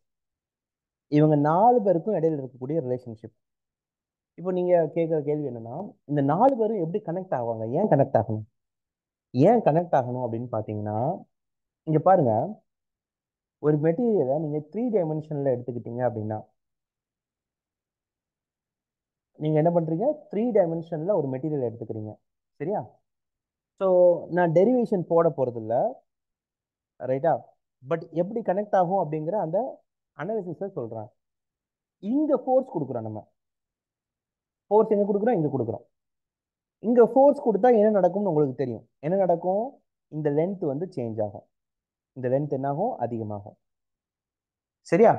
இவங்க 4 பேருக்கும் இடையில இருக்கக்கூடிய ரிலேஷன்ஷிப். இப்போ நீங்க கேட்குற கேள்வி என்னன்னா, இந்த 4 பேரும் எப்படி கனெக்ட் ஆவாங்க, ஏன் கனெக்ட் ஆகணும், ஏன் கனெக்ட் ஆகணும் அப்படின்னு பாத்தீங்கன்னா, இங்க பாருங்க, ஒரு மெட்டீரியலை நீங்க 3 டைமென்ஷன்ல எடுத்துக்கிட்டீங்க அப்படின்னா நீங்க என்ன பண்றீங்க, 3 டைமென்ஷன்ல ஒரு மெட்டீரியல் எடுத்துக்கிறீங்க. சரியா? ஸோ நான் டெரிவேஷன் போட போறது இல்ல, ரைட்டா? பட் எப்படி கனெக்ட் ஆகும் அப்படிங்கிற அந்த அனாலிசிஸை சொல்றேன். இங்க ஃபோர்ஸ் கொடுக்குறோம், நம்ம ஃபோர்ஸ் எங்க கொடுக்குறோம், இங்க கொடுக்குறோம். இங்க ஃபோர்ஸ் கொடுத்தா என்ன நடக்கும்னு உங்களுக்கு தெரியும். என்ன நடக்கும்? இந்த லென்த் வந்து சேஞ்ச் ஆகும், இந்த லென்த் என்ன ஆகும், அதிகமாகும். சரியா?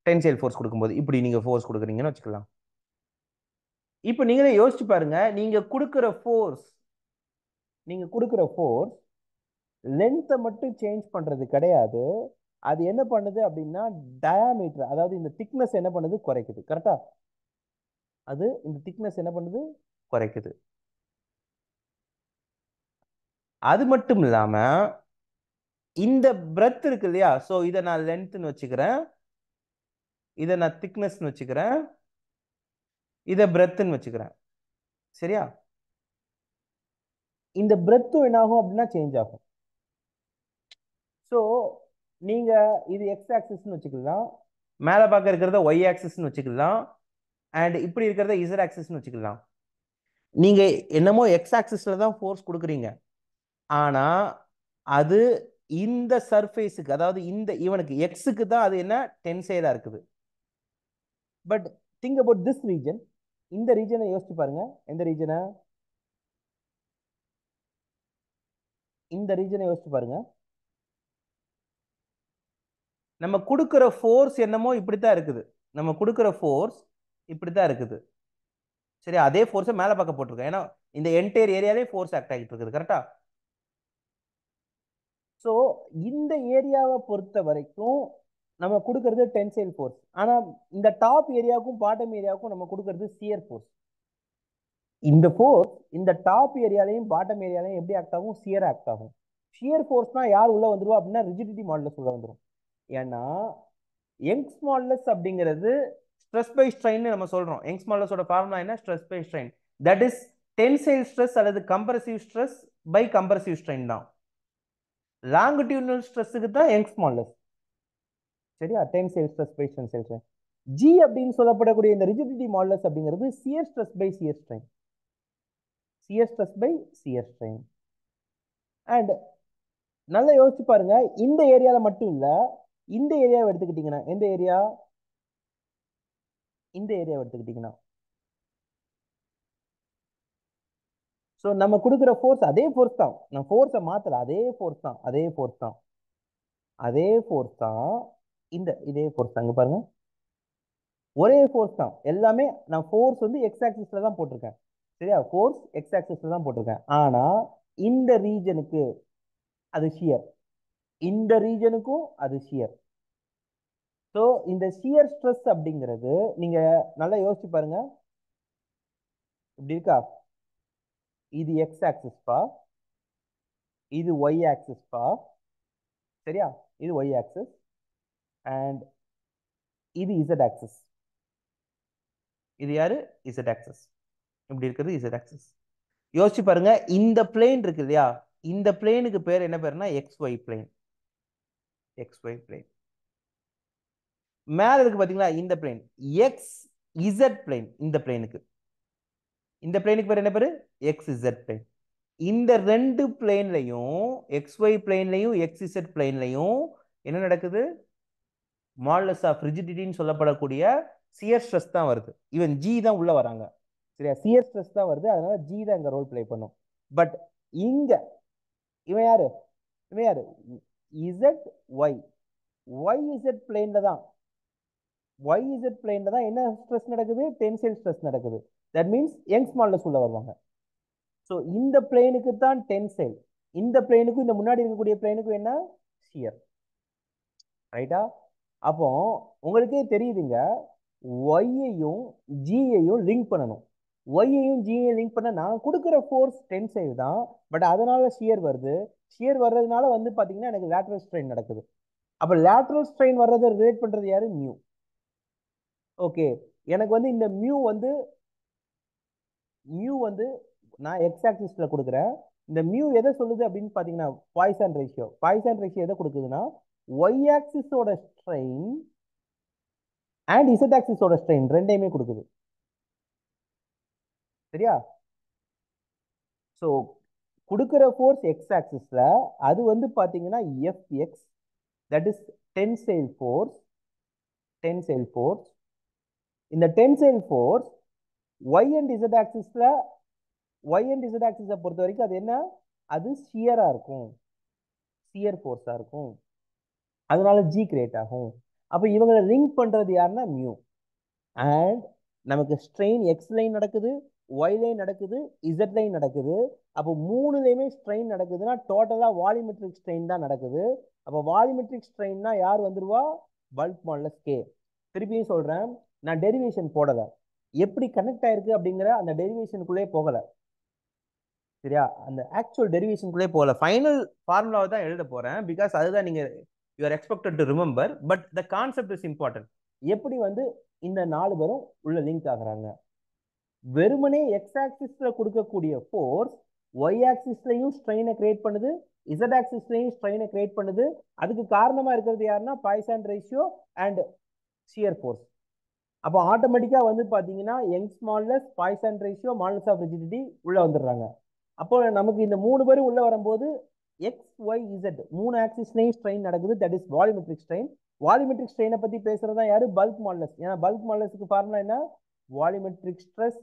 டென்சைல் ஃபோர்ஸ் கொடுக்கும்போது இப்படி நீங்க ஃபோர்ஸ் கொடுக்குறீங்கன்னு வச்சுக்கலாம். இப்போ நீங்களே யோசிச்சு பாருங்க, நீங்க கொடுக்குற ஃபோர்ஸ் லென்த்தை மட்டும் சேஞ்ச் பண்றது கிடையாது, அது என்ன பண்ணுது அப்படின்னா டயாமீட்டர், அதாவது இந்த திக்னஸ் என்ன பண்ணுது, குறைக்குது. கரெக்டா? அது இந்த திக்னஸ் என்ன பண்ணுது, குறைக்குது. அது மட்டும் இல்லாம இந்த பிரெத் இருக்கு இல்லையா, சோ இதை நான் லென்த்னு வச்சுக்கிறேன், இதை நான் திக்னஸ்னு வச்சுக்கிறேன், இதை பிரெத்னு வச்சுக்கிறேன். சரியா? இந்த பிரெத்தும் என்ன ஆகும் அப்படின்னா சேஞ்ச் ஆகும். ஸோ நீங்க இது எக்ஸ் ஆக்சிஸ்னு வச்சுக்கலாம், மேலே பார்க்க இருக்கிறத ஒய் ஆக்சிஸ்னு வச்சுக்கலாம், அண்ட் இப்படி இருக்கிறத இசட் ஆக்சிஸ்னு வச்சுக்கலாம். நீங்க என்னமோ எக்ஸ் ஆக்சிஸ்ல தான் ஃபோர்ஸ் கொடுக்குறீங்க, ஆனா அது இந்த சர்ஃபேஸுக்கு, அதாவது இந்த இவனுக்கு எக்ஸுக்கு தான் அது என்ன டென்சைலா இருக்குது. But think about this region, இந்த ரீஜனை யோசிச்சு பாருங்க. எந்த ரீஜனை? இந்த ரீஜனை யோசிச்சு பாருங்க. நம்ம கொடுக்கிற ஃபோர்ஸ் என்னமோ இப்படித்தான் இருக்குது, நம்ம கொடுக்கிற ஃபோர்ஸ் இப்படித்தான் இருக்குது. சரி, அதே ஃபோர்ஸை மேலே பார்க்க போட்டிருக்கோம், ஏன்னா இந்த என்டையர் ஏரியாலே ஃபோர்ஸ் ஆக்ட் ஆகிட்டு இருக்குது. கரெக்டா? ஸோ இந்த ஏரியாவை பொறுத்த வரைக்கும் நம்ம கொடுக்கறது டென்சைல் ஃபோர்ஸ். ஆனா இந்த டாப் ஏரியாவுக்கும் பாட்டம் ஏரியாவுக்கும் நம்ம கொடுக்கறது சியர் ஃபோர்ஸ். இந்த ஃபோர்ஸ் இந்த டாப் ஏரியாலையும் பாட்டம் ஏரியாலையும் எப்படி ஆக்ட் ஆகும்? சியர் ஆக்ட் ஆகும். ஷியர் ஃபோர்ஸ்னா யார் உள்ள வந்துருவா அப்படின்னா ரிஜிடிட்டி மாடுலஸ் உள்ள வந்துடும். ஏன்னா யங்ஸ் மாடுலஸ் அப்படிங்கிறது ஸ்ட்ரெஸ் பை ஸ்ட்ரெயின் நம்ம சொல்றோம். யங்ஸ் மாடுலஸோட ஃபார்முலா என்ன? Stress by strain. That is tensile stress அல்லது compressive stress by compressive strain தான். லாங்கிடியூடினல் ஸ்ட்ரெஸ்ஸுக்கு தான் யங்ஸ் மாடுலஸ். சரியா? Tensile stress by tensile strain. G அப்படின்னு சொல்லப்படக்கூடிய இந்த ரிஜிடிட்டி மாடுலஸ் அப்படிங்கிறது shear stress by shear strain. Shear stress by shear strain. And நல்லா யோசிச்சு பாருங்க, இந்த ஏரியால மட்டும் இல்ல, இந்த ஏரியாவை எடுத்துக்கிட்டீங்கன்னா, எந்த ஏரியா? இந்த ஏரியாவை எடுத்துக்கிட்டீங்கன்னா, ஸோ நம்ம கொடுக்குற ஃபோர்ஸ் அதே ஃபோர்ஸ் தான். நான் ஃபோர்ஸை மாத்தல, அதே ஃபோர்ஸ் தான், அதே ஃபோர்ஸ் தான், அதே ஃபோர்ஸ் தான். இதே ஃபோர்ஸ் தான். இங்க பாருங்க, ஒரே ஃபோர்ஸ் தான். எல்லாமே நான் ஃபோர்ஸ் வந்து எக்ஸ் ஆக்சிஸ்ல தான் போட்டிருக்கேன். சரியா? ஃபோர்ஸ் எக்ஸ் ஆக்சிஸ்ல தான் போட்டிருக்கேன். ஆனா இந்த ரீஜனுக்கு அது ஷியர், இந்த ரீஜனுக்கும் அது ஷியர். ஸோ இந்த ஷியர் ஸ்ட்ரெஸ் அப்படிங்கிறது நீங்க நல்லா யோசிச்சு பாருங்க. இப்படி இருக்கா? இது எக்ஸ் ஆக்சிஸ் பா, இது ஒய் ஆக்சிஸ் பா. சரியா? இது ஒய் ஆக்சிஸ் அண்ட் இது இசட் ஆக்சிஸ். இது யாரு? Z axis. இப்படி இருக்கிறது இசட் ஆக்சிஸ். யோசிச்சு பாருங்க, இந்த பிளேன் இருக்கு இல்லையா? இந்த பிளேனுக்கு பேர் என்ன பேருனா X Y plane. X Y plane. மேல இருக்கு பாத்தீங்களா இந்த பிளேன், எக்ஸ் இசட் பிளேன். இந்த பிளேனுக்கு பேர் என்ன பேரு? X Z plane. இந்த ரெண்டு பிளேன்லையும், எக்ஸ் ஒய் பிளேன்லையும் எக்ஸ் இசட் பிளேன்லையும் என்ன நடக்குது? மாடுலஸ் ஆஃப் ரிஜிடிட்டின்னு சொல்லப்படக்கூடிய சியர் ஸ்ட்ரெஸ் தான் வருது. ஈவன் ஜி தான் உள்ள வராங்க. சரியா? சியர் ஸ்ட்ரெஸ் தான் வருது, அதனால ஜி தான் இங்க ரோல் பிளே பண்ணும். பட் இங்க இவன் யாரு? இவன் யாரு? Z Y. ஒய் இசட் பிளேன்ல தான், ஒய் இசட் பிளேன்ல தான் என்ன ஸ்ட்ரெஸ் நடக்குது? டென்சைல் ஸ்ட்ரெஸ் நடக்குது. தட் மீன்ஸ் யங்ஸ் மாடுலஸ் உள்ள வருவாங்க. ஸோ இந்த பிளேனுக்கு தான் டென்சைல், இந்த பிளேனுக்கும் இந்த முன்னாடி இருக்கக்கூடிய பிளேனுக்கும் என்ன? ஷியர். ரைட்டா? அப்போ உங்களுக்கே தெரியுதுங்க, ஒய்யையும் ஜியையும் லிங்க் பண்ணணும். ஒய்யையும் ஜியையும் லிங்க் பண்ண நான் கொடுக்குற ஃபோர்ஸ் டென்சைல் தான், பட் அதனால ஷியர் வருது. ஷியர் வர்றதுனால வந்து பாத்தீங்கன்னா எனக்கு லேட்டரல் ஸ்ட்ரெயின் நடக்குது. அப்ப லேட்டரல் ஸ்ட்ரெயின் வர்றதை ரிலேட் பண்றது யாரு? மியூ. ஓகே, எனக்கு வந்து இந்த மியூ வந்து நான் எக்ஸ் ஆக்சிஸ்ல கொடுக்குறேன். இந்த மியூ எதை சொல்லுது அப்படின்னு பாத்தீங்கன்னா பாய்சன் ரேஷியோ. பாய்சன் ரேஷியோ எதை கொடுக்குதுன்னா ஒய் ஆக்சிஸோட ஸ்ட்ரெயின் அண்ட் இசட் ஆக்சிஸோட ஸ்ட்ரெயின் ரெண்டையுமே கொடுக்குது. சரியா? ஸோ கொடுக்குற ஃபோர்ஸ் எக்ஸ் ஆக்சிஸ்ல அது வந்து பாத்தீங்கன்னா F X, that is tensile force. Tensile force. இந்த tensile force Y and Z ஆக்சிஸ்ல, ஒய் அண்ட் இசட் ஆக்சிஸை பொறுத்த வரைக்கும் அது என்ன? அது ஷியரா இருக்கும், ஷியர் ஃபோர்ஸா இருக்கும். அதனால ஜி கிரியேட் ஆகும். அப்ப இவங்களை லிங்க் பண்றது யாருன்னா மியூ. அண்ட் நமக்கு ஸ்ட்ரெயின் எக்ஸ் லைன் நடக்குது, ஒய் லைன் நடக்குது, இசட் லைன் நடக்குது. அப்போ மூணுலையுமே ஸ்ட்ரெயின் நடக்குதுன்னா டோட்டலா வால்யூமெட்ரிக் ஸ்ட்ரெயின் தான் நடக்குது. அப்போ வால்யூமெட்ரிக் ஸ்ட்ரெயின்னா யார் வந்துருவா? Bulk modulus K. திருப்பியும் சொல்றேன், நான் டெரிவேஷன் போடல, எப்படி கனெக்ட் ஆயிருக்கு அப்படிங்கிற அந்த டெரிவேஷனுக்குள்ளே போகல. சரியா? அந்த ஆக்சுவல் டெரிவேஷனுக்குள்ளே போகல, ஃபைனல் ஃபார்முலாவை தான் எழுத போறேன். பிகாஸ் அதுதான் நீங்க you are expected to remember. But the concept is important. எப்படி வந்து இந்த 4 பேரும் உள்ள லிங்க் ஆகுறாங்க? வெறுமனே எக்ஸ் ஆக்சிஸ்ல கொடுக்கக்கூடிய ஃபோர்ஸ் ஒய் ஆக்சிஸ்லயும் ஸ்ட்ரெயினை கிரியேட் பண்ணுது, இசட் ஆக்சிஸ்லயும் ஸ்ட்ரெயினை கிரியேட் பண்ணுது. அதுக்கு காரணமா இருக்கிறது யாருன்னா Poisson ratio and shear force. அப்போ ஆட்டோமேட்டிக்கா வந்து பாத்தீங்கன்னா Young's modulus, Poisson ratio, modulus of rigidity உள்ள வந்துடுறாங்க. அப்போ நமக்கு இந்த 3 பேரும் உள்ள வரும்போது எக்ஸ் ஒய் இசட் 3 ஆக்சிஸ்லயும் ஸ்ட்ரெயின் நடக்குது. That is volumetric strain. Volumetric ஸ்ட்ரெயினை பத்தி பேசுறதா யாரு? Bulk modulus. ஏன்னா பல்க் மாடுலஸ்க்கு ஃபார்முலா என்ன? வால்யூமெட்ரிக் ஸ்ட்ரெஸ்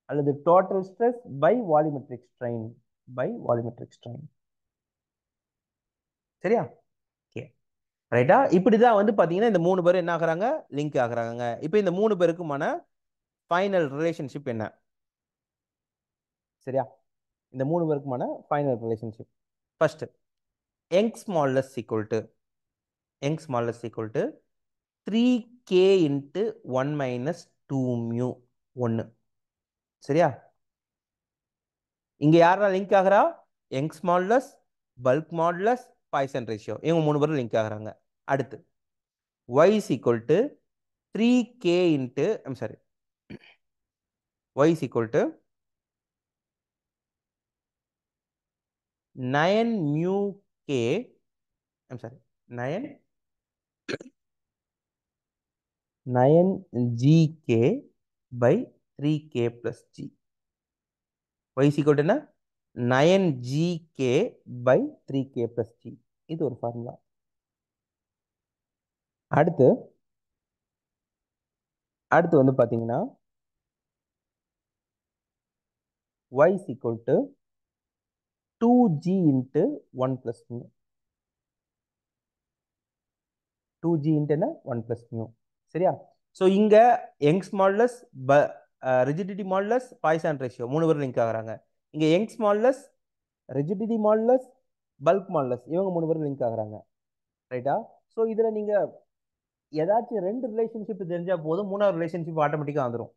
அல்லது total stress by volumetric strain, by volumetric strain. சரியா? ஓகே, ரைட்டா? இப்படிதான் வந்து பாத்தீங்கன்னா இந்த 3 பேரும் என்ன ஆகுறாங்க? லிங்க் ஆகுறாங்க. இப்போ இந்த 3 பேருக்குமான ஃபைனல் ரிலேஷன்ஷிப் என்ன? சரியா? இந்த 3 பேருக்குமான final relationship first Young's modulus equal to Young's modulus equal to 3k into 1 minus 2 mu 1. சரியா? இங்க யாரா லிங்க் ஆகுறா? Young's modulus, bulk modulus, Poisson ratio, இவங்க 3 பேரும் லிங்க் ஆகுறாங்க. அடுத்து y is equal to 3k into I'm sorry y is equal to 9 mu k I'm sorry 9 gk by 3k plus g. y is equal to என்ன? 9gk by 3k plus g. இது ஒரு formula. அடுத்து வந்து பாத்தீங்கன்னா y is equal to 2g into 1 plus mu. 2g into என்ன? 1 plus mu. சரியா? So இங்க Young's modulus, rigidity modulus, Poisson ratio 3 பேரும் லிங்க் ஆகுறாங்க. இங்க Young's modulus, rigidity modulus, bulk modulus இவங்க 3 பேரும் லிங்க் ஆகுறாங்க. ரைட்டா? ஸோ இதுல நீங்க ஏதாச்சும் 2 ரிலேஷன்ஷிப் தெரிஞ்சா போதும், 3வது ரிலேஷன்ஷிப் ஆட்டோமேட்டிக்கா வந்துடும்.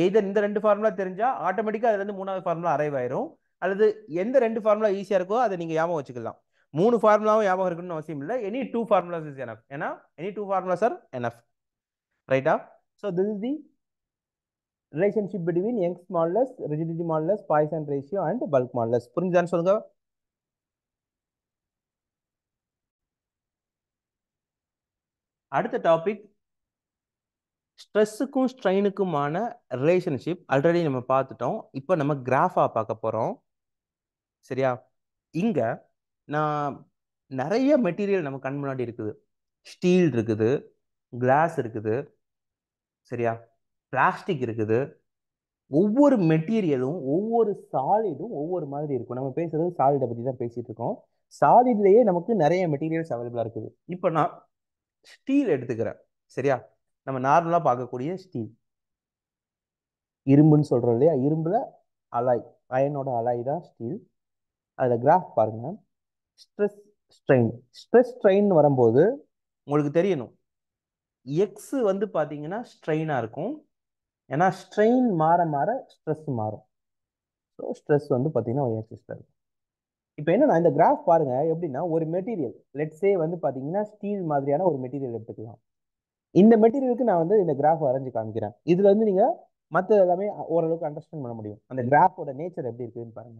எய்தர் இந்த 2 ஃபார்முலா தெரிஞ்சா ஆட்டோமேட்டிக்கா அதுல இருந்து 3வது ஃபார்முலா அரைவ் ஆயிரும். அல்லது எந்த 2 ஃபார்முலா ஈஸியா இருக்கோ அதை நீங்க ஞாபகம் வச்சுக்கலாம். 3 ஃபார்முலாவும் ஞாபகம் இருக்கணும்னு அவசியம் இல்லை. Any 2 formulas is enough. ஏன்னா எனி 2 ஃபார்முலாஸ் ஆர் எனஃப். ரைட்டா? So this is the relationship between Young's modulus, rigidity modulus, Poisson ratio and bulk modulus. புரிஞ்சுதான்னு சொல்லுங்க. அடுத்த டாபிக் ஸ்ட்ரெஸ்ஸுக்கும் ஸ்ட்ரெயினுக்குமான ரிலேஷன்ஷிப் ஆல்ரெடி நம்ம பார்த்துட்டோம். இப்போ நம்ம கிராஃபா பார்க்க போறோம். சரியா? இங்க நான் நிறைய மெட்டீரியல் நம்ம கண் முன்னாடி இருக்குது. ஸ்டீல் இருக்குது, கிளாஸ் இருக்குது, சரியா, பிளாஸ்டிக் இருக்குது. ஒவ்வொரு மெட்டீரியலும் ஒவ்வொரு சாலிடும் ஒவ்வொரு மாதிரி இருக்கும். நம்ம பேசுறது சாலிடை பத்தி தான் பேசிட்டு இருக்கோம். சாலிட்லயே நமக்கு நிறைய மெட்டீரியல்ஸ் அவைலபிளா இருக்குது. இப்போ நான் ஸ்டீல் எடுத்துக்கிறேன். சரியா? நம்ம நார்மலா பார்க்கக்கூடிய ஸ்டீல், இரும்புன்னு சொல்றோம் இல்லையா? இரும்புல அலாய், அயனோட அலாய் தான் ஸ்டீல். அதுல கிராஃப் பாருங்க. ஸ்ட்ரெஸ் ஸ்ட்ரெயின், ஸ்ட்ரெஸ் ஸ்ட்ரெயின் வரும்போது உங்களுக்கு தெரியணும், எக்ஸ் வந்து பாத்தீங்கன்னா ஸ்ட்ரெயினா இருக்கும். ஏன்னா ஸ்ட்ரெயின் மாற மாற ஸ்ட்ரெஸ் மாறும். ஸோ ஸ்ட்ரெஸ் வந்து பாத்தீங்கன்னா ஒய் ஆக்சிஸ்ல இருக்கும். இப்போ என்னன்னா இந்த கிராஃப் பாருங்க எப்படின்னா, ஒரு மெட்டீரியல் லெட்ஸே வந்து பாத்தீங்கன்னா ஸ்டீல் மாதிரியான ஒரு மெட்டீரியல் எடுத்துக்கலாம். இந்த மெட்டீரியலுக்கு நான் வந்து இந்த கிராஃப் வரைஞ்சு காமிக்கிறேன். இதுல இருந்து நீங்க மற்ற எல்லாமே ஓரளவுக்கு அண்டர்ஸ்டாண்ட் பண்ண முடியும். அந்த கிராஃபோட நேச்சர் எப்படி இருக்குன்னு பாருங்க.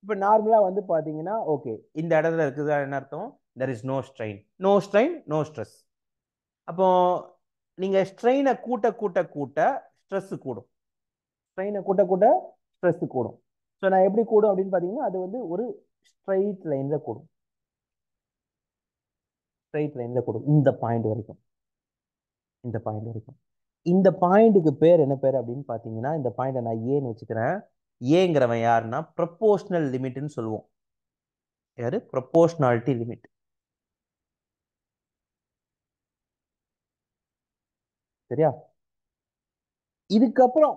இப்போ நார்மலா வந்து பாத்தீங்கன்னா ஓகே, இந்த இடத்துல இருக்குது என்ன அர்த்தம்? There is no strain, no strain, no stress. அப்போ நீங்க ஸ்ட்ரெயினை கூட்ட கூட்ட கூட்ட ஸ்ட்ரெஸ் கூடும், ஸ்ட்ரெயினை கூட்ட கூட்ட ஸ்ட்ரெஸ் கூடும். ஸோ நான் எப்படி கூடும் அப்படின்னு பாத்தீங்கன்னா, அது வந்து ஒரு ஸ்ட்ரைட் லைன்ல கூடும். ஸ்ட்ரைட் லைன்ல கூடும் இந்த பாயிண்ட் வரைக்கும். இந்த பாயிண்ட் வரைக்கும். இந்த பாயிண்ட்டுக்கு பேர் என்ன பேர் அப்படின்னு பாத்தீங்கன்னா, இந்த பாயிண்டை நான் ஏன்னு வச்சுக்கிறேன். ஏங்கிறவன் யாருன்னா ப்ரொபோர்ஷனல் லிமிட்னு சொல்லுவோம். யாரு? Proportionality limit. சரியா? இதுக்கப்புறம்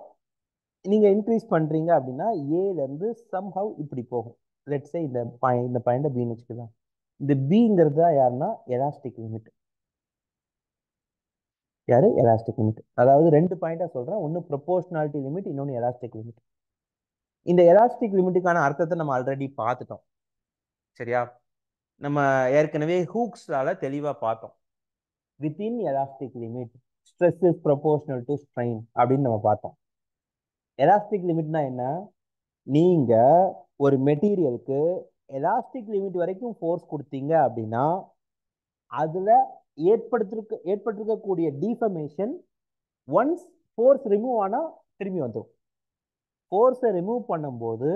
நீங்க இன்க்ரீஸ் பண்றீங்க அப்படின்னா ஏல இருந்து சம்ஹவ் இப்படி போகும். லெட்ஸே இந்த பாயிண்ட் பின்னு வச்சுக்கலாம். இந்த பிங்கிறது தான் யாருன்னா எலாஸ்டிக் லிமிட். யாரு? Elastic limit. அதாவது 2 பாயிண்டா சொல்றேன், ஒன்னு ப்ரொபோர்ஷனாலிட்டி லிமிட், இன்னொன்னு எலாஸ்டிக் லிமிட். இந்த எலாஸ்டிக் லிமிட்டுக்கான அர்த்தத்தை நம்ம ஆல்ரெடி பார்த்துட்டோம். சரியா? நம்ம ஏற்கனவே ஹூக்ஸ்லால தெளிவா பார்த்தோம். Within elastic limit stress is proportional to strain அப்படின்னு நம்ம பார்த்தோம். எலாஸ்டிக் லிமிட்னா என்ன? நீங்க ஒரு மெட்டீரியலுக்கு எலாஸ்டிக் லிமிட் வரைக்கும் ஃபோர்ஸ் கொடுத்தீங்க அப்படின்னா அதுல ஏற்பட்டிருக்கக்கூடிய டிஃபர்மேஷன் ஒன்ஸ் ஃபோர்ஸ் ரிமூவ் ஆனா திரும்பி வந்துடும். ஃபோர்ஸை ரிமூவ் பண்ணும்போது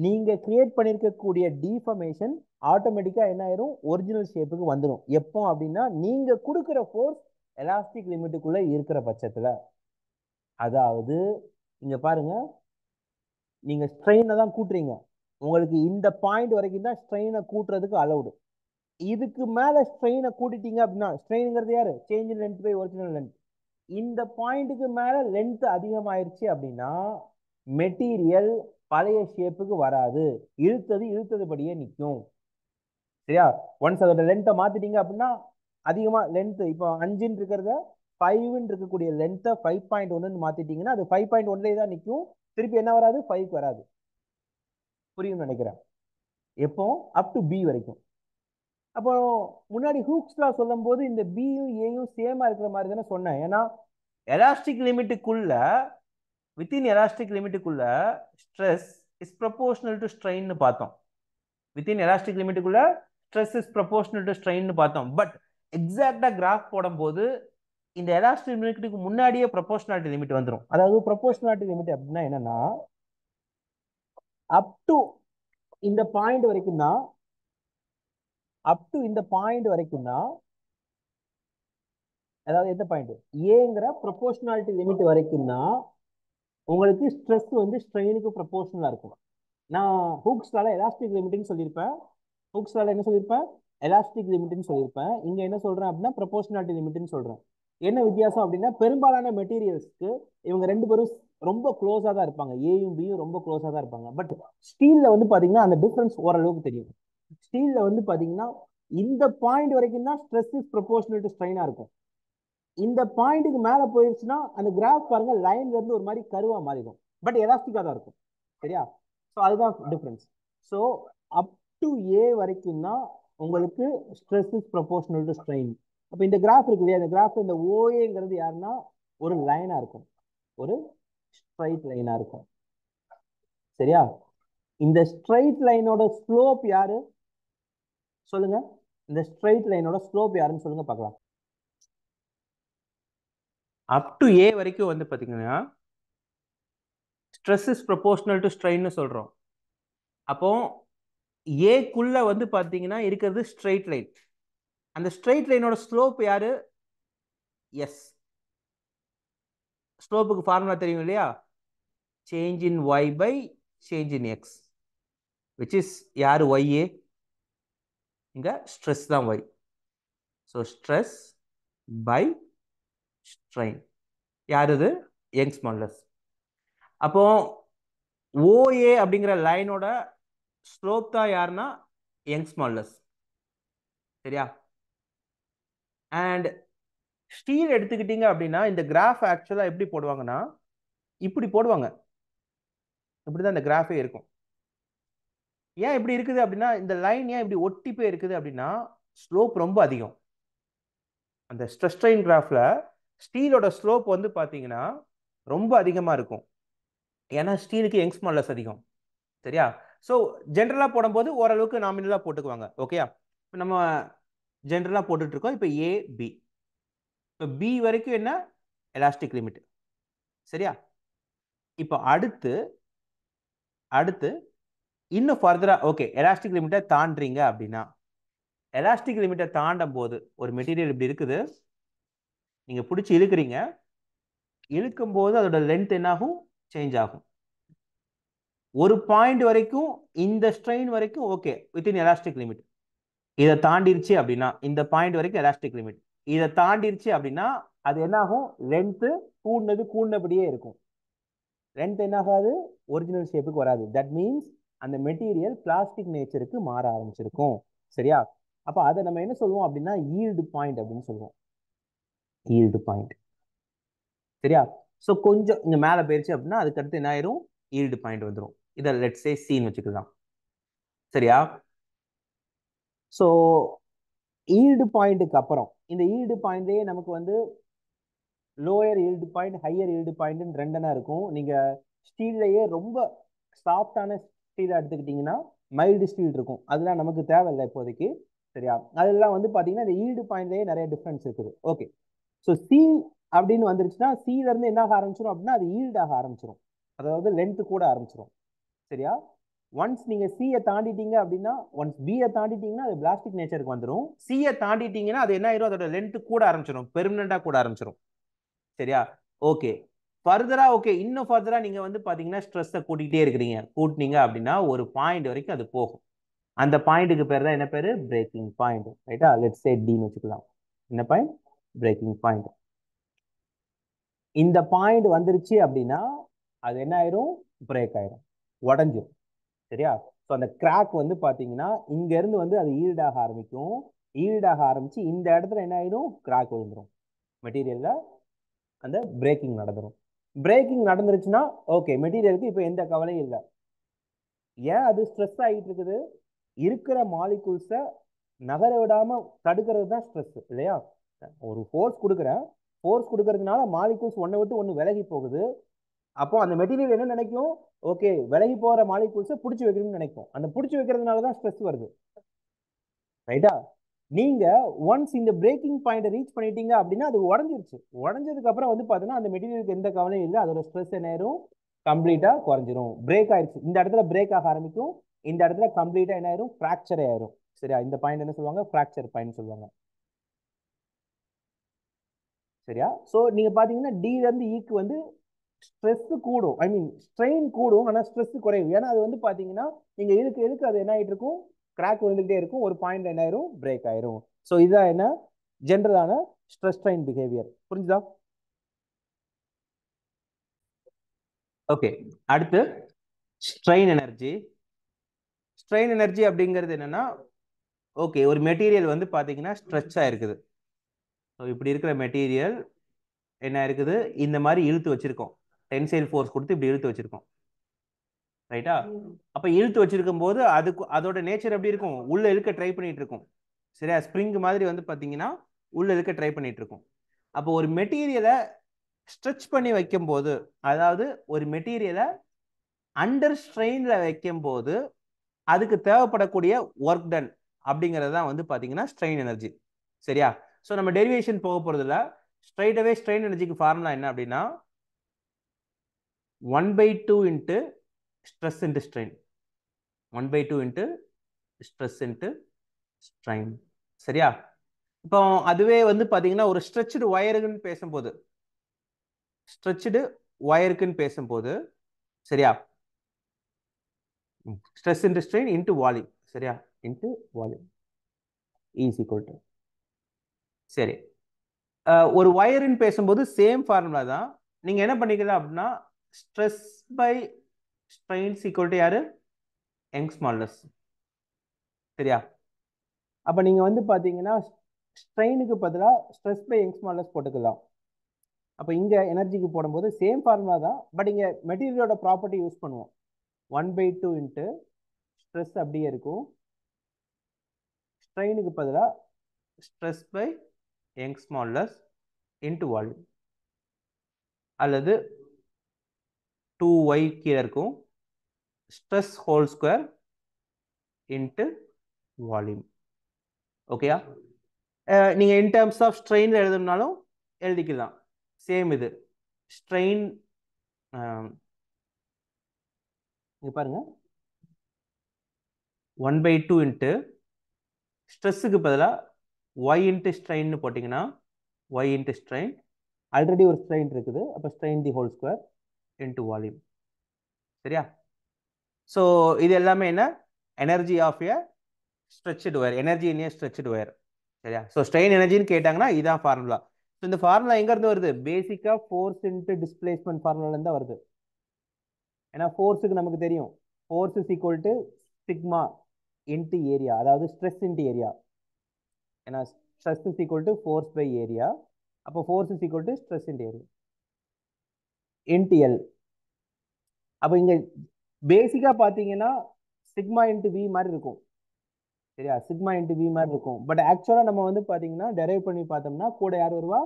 நீங்க கிரியேட் பண்ணிருக்கக்கூடிய டிஃபர்மேஷன் ஆட்டோமேட்டிக்கா என்ன ஆயிரும்? ஒரிஜினல் ஷேப்புக்கு வந்துடும். எப்போ அப்படின்னா நீங்க கொடுக்குற ஃபோர்ஸ் எலாஸ்டிக் லிமிட்டுக்குள்ள இருக்கிற பட்சத்துல. அதாவது இங்க பாருங்க, நீங்க ஸ்ட்ரெயினை தான் கூட்டுறீங்க, உங்களுக்கு இந்த பாயிண்ட் வரைக்கும் தான் ஸ்ட்ரெயினை கூட்டுறதுக்கு அலௌடு. இதுக்கு மேல ஸ்ட்ரெயினை கூட்டிட்டீங்க அப்படின்னா, ஸ்ட்ரெயின்ங்கிறது யாரு? Change in length by original length. இந்த பாயிண்ட்டுக்கு மேல லென்த் அதிகமாயிருச்சு அப்படின்னா மெட்டீரியல் பழைய ஷேப்புக்கு வராது, இழுத்தது இழுத்ததுபடியே நிற்கும். சரியா? ஒன்ஸ் அதோட லென்த்தை மாத்திட்டீங்க அப்படின்னா அதிகமா லென்த் இப்போ 5ன்னு இருக்கிறத 5ன்னு இருக்கக்கூடிய லென்த்தை 5.1ன்னு மாத்திட்டீங்கன்னா அது 5.1லேயே தான் நிற்கும். திருப்பி என்ன வராது? 5க்கு வராது. புரியும்னு நினைக்கிறேன். எப்போ? அப் டு பி வரைக்கும். அப்போ முன்னாடி ஹூக்ஸ் லா சொல்லும் போது இந்த பியும் ஏயும் சேமா இருக்கிற மாதிரி தானே சொன்னேன். ஏன்னா எலாஸ்டிக் லிமிட்டுக்குள்ள வித்தின் எலாஸ்டிக் லிமிட்டுக்குள்ள ஸ்ட்ரெஸ் இஸ் ப்ரொபோர்ஷனல் டு ஸ்ட்ரெயின்னு பார்த்தோம். வித்தின் எலாஸ்டிக் லிமிட்டுக்குள்ள ஸ்ட்ரெஸ் இஸ் ப்ரொபோர்ஷனல் டு ஸ்ட்ரெயின்னு பார்த்தோம். பட் எக்ஸாக்டா கிராஃப் போடும்போது இந்த எலாஸ்டிக் லிமிட்டுக்கு முன்னாடியே ப்ரொபோர்ஷனாலிட்டி லிமிட் வந்துடும். அதாவது ப்ரொபோர்ஷனாலிட்டி லிமிட் அப்படின்னா என்னன்னா அப் டு இந்த பாயிண்ட் வரைக்கும் தான், அப் டு இந்த பாயிண்ட் வரைக்கும் தான், அதாவது எந்த பாயிண்ட் ஏங்கிற ப்ரொபோர்ஷனாலிட்டி லிமிட் வரைக்கும் தான் உங்களுக்கு ஸ்ட்ரெஸ் வந்து ஸ்ட்ரெயினுக்கு ப்ரொபோர்ஷனலா இருக்கும். நான் ஹூக்ஸ்லால எலாஸ்டிக் லிமிட்னு சொல்லியிருப்பேன். ஹூக்ஸ்லால என்ன சொல்லியிருப்பேன்? எலாஸ்டிக் லிமிட்னு சொல்லியிருப்பேன். இங்க என்ன சொல்றேன் அப்படின்னா ப்ரொபோர்ஷனாலிட்டி லிமிட்னு சொல்றேன். என்ன வித்தியாசம் அப்படின்னா பெரும்பாலான மெட்டீரியல்ஸ்க்கு இவங்க ரெண்டு பேரும் ரொம்ப க்ளோஸா தான் இருப்பாங்க. ஏயும் பியும் ரொம்ப க்ளோஸா தான் இருப்பாங்க. பட் ஸ்டீல்ல வந்து பாத்தீங்கன்னா அந்த டிஃபரன்ஸ் ஓரளவுக்கு தெரியும். ஸ்டீல்ல வந்து பாத்தீங்கன்னா இந்த பாயிண்ட் வரைக்கும் தான் ஸ்ட்ரெஸ் இஸ் ப்ரொபோர்ஷனல் டு ஸ்ட்ரெயினா இருக்கும். இந்த பாயிண்ட்டுக்கு மேல போயிருச்சுன்னா அந்த கிராஃப் பாருங்க லைன்ல இருந்து ஒரு மாதிரி கருவா மாறிடும். பட் எலாஸ்டிக்கா தான் இருக்கும். சரியா? ஸோ அதுதான் டிஃபரன்ஸ். ஸோ அப் டு ஏ வரைக்கும் தான் உங்களுக்கு stress is proportional to strain. அப்போ இந்த கிராஃப் இருக்கு இல்லையா, இந்த கிராஃப் இந்த ஓஏங்கிறது யாருன்னா ஒரு லைனா இருக்கும், ஒரு ஸ்ட்ரைட் லைனா இருக்கும். சரியா? இந்த ஸ்ட்ரைட் லைனோட ஸ்லோப் யாரு சொல்லுங்க? இந்த ஸ்ட்ரைட் லைனோட ஸ்லோப் யாருன்னு சொல்லுங்க பார்க்கலாம். அப் டு ஏ வரைக்கும் வந்து பாத்தீங்கன்னா stress is proportional to strain சொல்றோம். அப்போ ஏக்குள்ள வந்து பாத்தீங்கன்னா இருக்கிறது ஸ்ட்ரெயிட் லைன். அந்த ஸ்ட்ரெயிட் லைனோட ஸ்லோப் யாரு? எஸ். ஸ்லோப்புக்கு ஃபார்முலா தெரியும் இல்லையா? Change in Y by change in X, which is யாரு? ஒய்ஏ. இங்க ஸ்ட்ரெஸ் தான் Y. So stress by strain யாரு? இது யங்ஸ் மாடுலஸ். அப்போ ஓஏ அப்படிங்கிற லைனோட ஸ்லோப் தான் யாருன்னா யங்ஸ் மாடுலஸ். சரியா? அண்ட் ஸ்டீல் எடுத்துக்கிட்டீங்க அப்படின்னா இந்த கிராஃப் ஆக்சுவலா எப்படி போடுவாங்கன்னா இப்படி போடுவாங்க. இப்படிதான் இந்த கிராஃபே இருக்கும். ஏன் இப்படி இருக்குது அப்படின்னா இந்த லைன் ஏன் இப்படி ஒட்டி போய் இருக்குது அப்படின்னா ஸ்லோப் ரொம்ப அதிகம். அந்த ஸ்ட்ரெஸ் ஸ்ட்ரெயின் கிராஃப்ல ஸ்டீலோட ஸ்லோப் வந்து பாத்தீங்கன்னா ரொம்ப அதிகமா இருக்கும். ஏன்னா ஸ்டீலுக்கு யங்ஸ் மாடுலஸ் அதிகம். சரியா? ஸோ ஜென்ரலா போடும்போது ஓரளவுக்கு நாமினலா போட்டுக்குவாங்க. ஓகேயா? இப்போ நம்ம ஜென்ரலா போட்டுட்டு இருக்கோம். இப்போ ஏ பி. இப்போ பி வரைக்கும் என்ன? Elastic limit. சரியா? இப்போ அடுத்து இன்னும் ஃபர்தரா ஓகே எலாஸ்டிக் லிமிட்டை தாண்டுறீங்க அப்படின்னா எலாஸ்டிக் லிமிட்டை தாண்டும் போது ஒரு மெட்டீரியல் இப்படி இருக்குது, நீங்க பிடிச்சி இழுக்கிறீங்க, இழுக்கும் போது அதோட லென்த் என்னாகும்? சேஞ்ச் ஆகும். ஒரு பாயிண்ட் வரைக்கும் இந்த ஸ்ட்ரெயின் வரைக்கும் ஓகே வித்தின் எலாஸ்டிக் லிமிட். இதை தாண்டிருச்சு அப்படின்னா இந்த பாயிண்ட் வரைக்கும் எலாஸ்டிக் லிமிட். இதை தாண்டிருச்சு அப்படின்னா அது என்னாகும்? லென்த் கூடினபடியே இருக்கும். லென்த் என்னாகாது? ஒரிஜினல் ஷேப்புக்கு வராது. தட் மீன்ஸ் அந்த மெட்டீரியல் பிளாஸ்டிக் நேச்சருக்கு மாற ஆரம்பிச்சிருக்கும். சரியா? அப்ப அதை நம்ம என்ன சொல்லுவோம் அப்படின்னா ஈல்டு பாயிண்ட் அப்படின்னு சொல்லுவோம். Yield point. சரியா? ஸோ கொஞ்சம் இங்க மேல போயிருச்சு அப்படின்னா அதுக்கு அடுத்து என்ன ஆயிரும்? ஈல்டு பாயிண்ட் வந்துடும். இதை லெட்ஸ் சே சீன் வச்சுக்கலாம். சரியா? ஸோ ஈல்டு பாயிண்ட்டுக்கு அப்புறம் இந்த ஈல்டு பாயிண்ட்லயே நமக்கு வந்து lower yield point, higher yield point ரெண்டனா இருக்கும். நீங்க ஸ்டீல்லையே ரொம்ப சாஃப்டான ஸ்டீல் எடுத்துக்கிட்டீங்கன்னா மைல்டு ஸ்டீல் இருக்கும். அதெல்லாம் நமக்கு தேவையில்லை இப்போதைக்கு. சரியா? அதெல்லாம் வந்து பாத்தீங்கன்னா இந்த ஈல்டு பாயிண்ட்லயே நிறைய டிஃபரன்ஸ் இருக்குது. ஓகே. ஸோ சி அப்படின்னு வந்துருச்சுன்னா சில இருந்து என்ன ஆக ஆரம்பிச்சிடும் அப்படின்னா அது ஈல்ட் ஆக ஆரம்பிச்சிடும். அதாவது லென்த் கூட ஆரம்பிச்சிடும். சரியா? ஒன்ஸ் நீங்க சியை தாண்டிட்டீங்க அப்படின்னா ஒன்ஸ் பியை தாண்டிட்டீங்கன்னா அது பிளாஸ்டிக் நேச்சருக்கு வந்துடும். சியை தாண்டிட்டீங்கன்னா அது என்ன ஆயிரும்? அதோட லென்த் கூட ஆரம்பிச்சிடும், பெர்மனண்டா கூட ஆரம்பிச்சிடும். சரியா? ஓகே. ஃபர்தரா ஓகே இன்னும் ஃபர்தரா நீங்க வந்து பாத்தீங்கன்னா ஸ்ட்ரெஸ்ஸை கூட்டிகிட்டே இருக்கிறீங்க. கூட்டினீங்க அப்படின்னா ஒரு பாயிண்ட் வரைக்கும் அது போகும். அந்த பாயிண்ட்டுக்கு பேர் தான் என்ன பேரு? Braking point. ரைட்டா? லெட்ஸ் சே டின்னு வச்சுக்கலாம். என்ன பாயிண்ட்? Braking point. இந்த பாயிண்ட் வந்துருச்சு அப்படின்னா அது என்ன ஆயிரும்? பிரேக் ஆயிரும், உடஞ்சிரும். சரியா? ஸோ அந்த கிராக் வந்து பார்த்தீங்கன்னா இங்கேருந்து வந்து அது ஈல்டாக ஆரம்பிக்கும். ஈல்டாக ஆரம்பிச்சு இந்த இடத்துல என்ன ஆயிடும், கிராக் விழுந்துடும். மெட்டீரியலில் அந்த பிரேக்கிங் நடந்துடும். பிரேக்கிங் நடந்துருச்சுன்னா ஓகே, மெட்டீரியலுக்கு இப்போ எந்த கவலையும் இல்லை. ஏன் அது ஸ்ட்ரெஸ் ஆகிட்டு இருக்குது? இருக்கிற மாலிகூல்ஸை நகர விடாம தடுக்கிறது தான் ஸ்ட்ரெஸ் இல்லையா? ஒரு ஃபோர்ஸ் கொடுக்குறேன், ஃபோர்ஸ் கொடுக்கறதுனால மாலிகூல்ஸ் ஒன்றை விட்டு ஒன்று விலகி போகுது. அப்போ அந்த மெட்டீரியல் என்ன நினைக்கும், ஓகே விலகி போற மாலிகூல்ஸை பிடிச்சி வைக்கணும்னு நினைக்கும். அந்த பிடிச்சி வைக்கிறதுனால தான் ஸ்ட்ரெஸ் வருது. ரைட்டா? நீங்க ஒன்ஸ் இந்த பிரேக்கிங் பாயிண்ட் ரீச் பண்ணிட்டீங்க அப்படின்னா அது உடஞ்சிருச்சு. உடஞ்சதுக்கு அப்புறம் வந்து பாத்தீங்கன்னா அந்த மெட்டீரியலுக்கு எந்த கவலையும் இல்லை. அதோட ஸ்ட்ரெஸ் என்ன ஆயிரும், கம்ப்ளீட்டா குறைஞ்சிரும். பிரேக் ஆயிடுச்சு, இந்த இடத்துல பிரேக் ஆக ஆரம்பிக்கும், இந்த இடத்துல கம்ப்ளீட்டா என்ன ஆயிரும், ஃப்ராக்சர் ஆயிரும். சரியா? இந்த பாயிண்ட் என்ன சொல்லுவாங்க, ஃப்ராக்சர் பாயிண்ட் சொல்லுவாங்க. சரியா? ஸோ நீங்க பாத்தீங்கன்னா டில இருந்து ஈக்கு வந்து ஸ்ட்ரெஸ் கூடும், ஐ மீன் ஸ்ட்ரெயின் கூடும், ஆனால் ஸ்ட்ரெஸ் குறையும். ஏன்னா அது வந்து பாத்தீங்கன்னா நீங்க இழுக்க அது என்ன ஆயிட்டு இருக்கும், கிராக் விழுந்துகிட்டே இருக்கும். ஒரு பாயிண்ட் என்ன ஆயிரும், பிரேக் ஆயிரும். ஸோ இதுதான் என்ன ஜென்ரலான ஸ்ட்ரெஸ் ஸ்ட்ரெயின் பிஹேவியர். புரிஞ்சுதா? ஓகே, அடுத்து ஸ்ட்ரெயின் எனர்ஜி. ஸ்ட்ரெயின் எனர்ஜி அப்படிங்கிறது என்னன்னா, ஓகே ஒரு மெட்டீரியல் வந்து பாத்தீங்கன்னா ஸ்ட்ரெச் ஆயிருக்குது. இப்படி இருக்கிற மெட்டீரியல் என்ன இருக்குது, இந்த மாதிரி இழுத்து வச்சிருக்கோம், டென்சைல் ஃபோர்ஸ் கொடுத்து இப்படி இழுத்து வச்சிருக்கோம். ரைட்டா? அப்ப இழுத்து வச்சிருக்கும் போது அதுக்கு அதோட நேச்சர் எப்படி இருக்கும், உள்ள இழுக்க ட்ரை பண்ணிட்டு இருக்கும். சரியா? ஸ்ப்ரிங் மாதிரி வந்து பாத்தீங்கன்னா உள்ள இழுக்க ட்ரை பண்ணிட்டு இருக்கும். அப்போ ஒரு மெட்டீரியலை ஸ்ட்ரெச் பண்ணி வைக்கும் போது, அதாவது ஒரு மெட்டீரியலை அண்டர் ஸ்ட்ரெயின்ல வைக்கும் போது அதுக்கு தேவைப்படக்கூடிய ஒர்க் டன் அப்படிங்கிறது தான் வந்து பாத்தீங்கன்னா ஸ்ட்ரெயின் எனர்ஜி. சரியா? ஸோ நம்ம டெரிவேஷன் போக போறதுல ஸ்ட்ரைட் அவே ஸ்ட்ரெயின் எனர்ஜிக்கு ஃபார்முலா என்ன அப்படின்னா 1/2 into stress into strain. 1/2 into stress into strain. சரியா? இப்போ அதுவே வந்து பாத்தீங்கன்னா ஒரு ஸ்ட்ரெச்டு ஒயருக்குன்னு பேசும்போது, ஸ்ட்ரெச்டு ஒயருக்குன்னு பேசும்போது, சரியா, stress into strain into volume. சரியா? Into volume is equal to. சரி, ஒரு ஒயருன்னு பேசும்போது சேம் ஃபார்முலா தான். நீங்க என்ன பண்ணிக்கலாம் அப்படின்னா stress by strain equal to யாரு, யங்ஸ் மாடுலஸ். சரியா? அப்ப நீங்க வந்து பாத்தீங்கன்னா ஸ்ட்ரெயினுக்கு பதிலா ஸ்ட்ரெஸ் பை யங்ஸ் மாடுலஸ் போட்டுக்கலாம். அப்ப இங்க எனர்ஜிக்கு போடும்போது சேம் ஃபார்முலா தான், பட் இங்க மெட்டீரியலோட ப்ராப்பர்ட்டி யூஸ் பண்ணுவோம். 1/2 இன்ட்டு ஸ்ட்ரெஸ் அப்படியே இருக்கும், ஸ்ட்ரெயினுக்கு பதிலா stress by Young's modulus into volume, அல்லது 2y கீழே இருக்கும், stress whole square into volume. ஓகேயா? நீங்க இன் டர்ம்ஸ் ஆஃப் ஸ்ட்ரெயின் எழுதணும்னாலும் எழுதிக்கலாம். சேம் இது ஸ்ட்ரெயின். இங்க பாருங்க, 1/2 இன்ட்டு ஸ்ட்ரெஸ்ஸுக்கு பதிலாக y இன்ட்டு ஸ்ட்ரெயின் போட்டிங்கன்னா y இன்ட்டு ஸ்ட்ரெயின், ஆல்ரெடி ஒரு ஸ்ட்ரெயின் இருக்குது, அப்போ strain the whole square into volume. சரியா? ஸோ இது எல்லாமே என்ன, energy of a stretched wire, energy in a stretched wire. சரியா? ஸோ ஸ்ட்ரெயின் எனர்ஜின்னு கேட்டாங்கன்னா இதான் ஃபார்முலா. ஸோ இந்த ஃபார்முலா எங்கேருந்து வருது, பேசிக்காக ஃபோர்ஸ் இன்ட்டு டிஸ்பிளேஸ்மெண்ட் ஃபார்முலாலேருந்து தான் வருது. ஏன்னா ஃபோர்ஸுக்கு நமக்கு தெரியும், force is equal to sigma into area, அதாவது ஸ்ட்ரெஸ் இன்ட்டு ஏரியா. ஏன்னா stress is equal to force by area, அப்போ force is equal to stress into area into L. அப்போ இங்கே பேசிக்காக பார்த்தீங்கன்னா சிக்மா இன்ட்டு வி மாதிரி இருக்கும். சரியா? சிக்மா இன்ட்டு வி மாதிரி இருக்கும். பட் ஆக்சுவலாக நம்ம வந்து பார்த்தீங்கன்னா டெரைவ் பண்ணி பார்த்தோம்னா கூட யார் வருவா,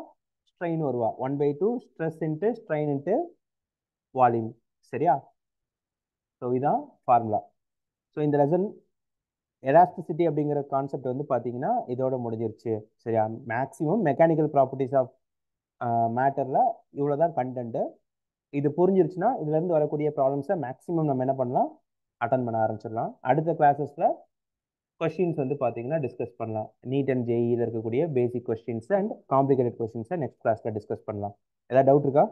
ஸ்ட்ரெயின் வருவா. 1/2 stress into strain into volume. சரியா? ஸோ இதுதான் ஃபார்முலா. ஸோ இந்த லெசன் எலாஸ்டிசிட்டி அப்படிங்கிற கான்செப்ட் வந்து பார்த்தீங்கன்னா இதோட முடிஞ்சிருச்சு. சரியா? மேக்ஸிமம் மெக்கானிக்கல் ப்ராப்பர்ட்டிஸ் ஆஃப் மேட்டரில் இவ்வளோ தான் கண்டென்ட்டு. இது புரிஞ்சிருச்சுன்னா இதுலேருந்து வரக்கூடிய ப்ராப்ளம்ஸை மேக்ஸிமம் நம்ம என்ன பண்ணலாம், அட்டன் பண்ண ஆரம்பிச்சிடலாம். அடுத்த கிளாஸஸில் கொஸ்டின்ஸ் வந்து பார்த்தீங்கன்னா டிஸ்கஸ் பண்ணலாம். நீட் அண்ட் ஜேஇயில் இருக்கக்கூடிய பேசிக் கொஸ்டின்ஸ் அண்ட் காம்ப்ளிகேட்டட் கொஸ்டின்ஸை நெக்ஸ்ட் கிளாஸில் டிஸ்கஸ் பண்ணலாம். ஏதாவது டவுட் இருக்கா?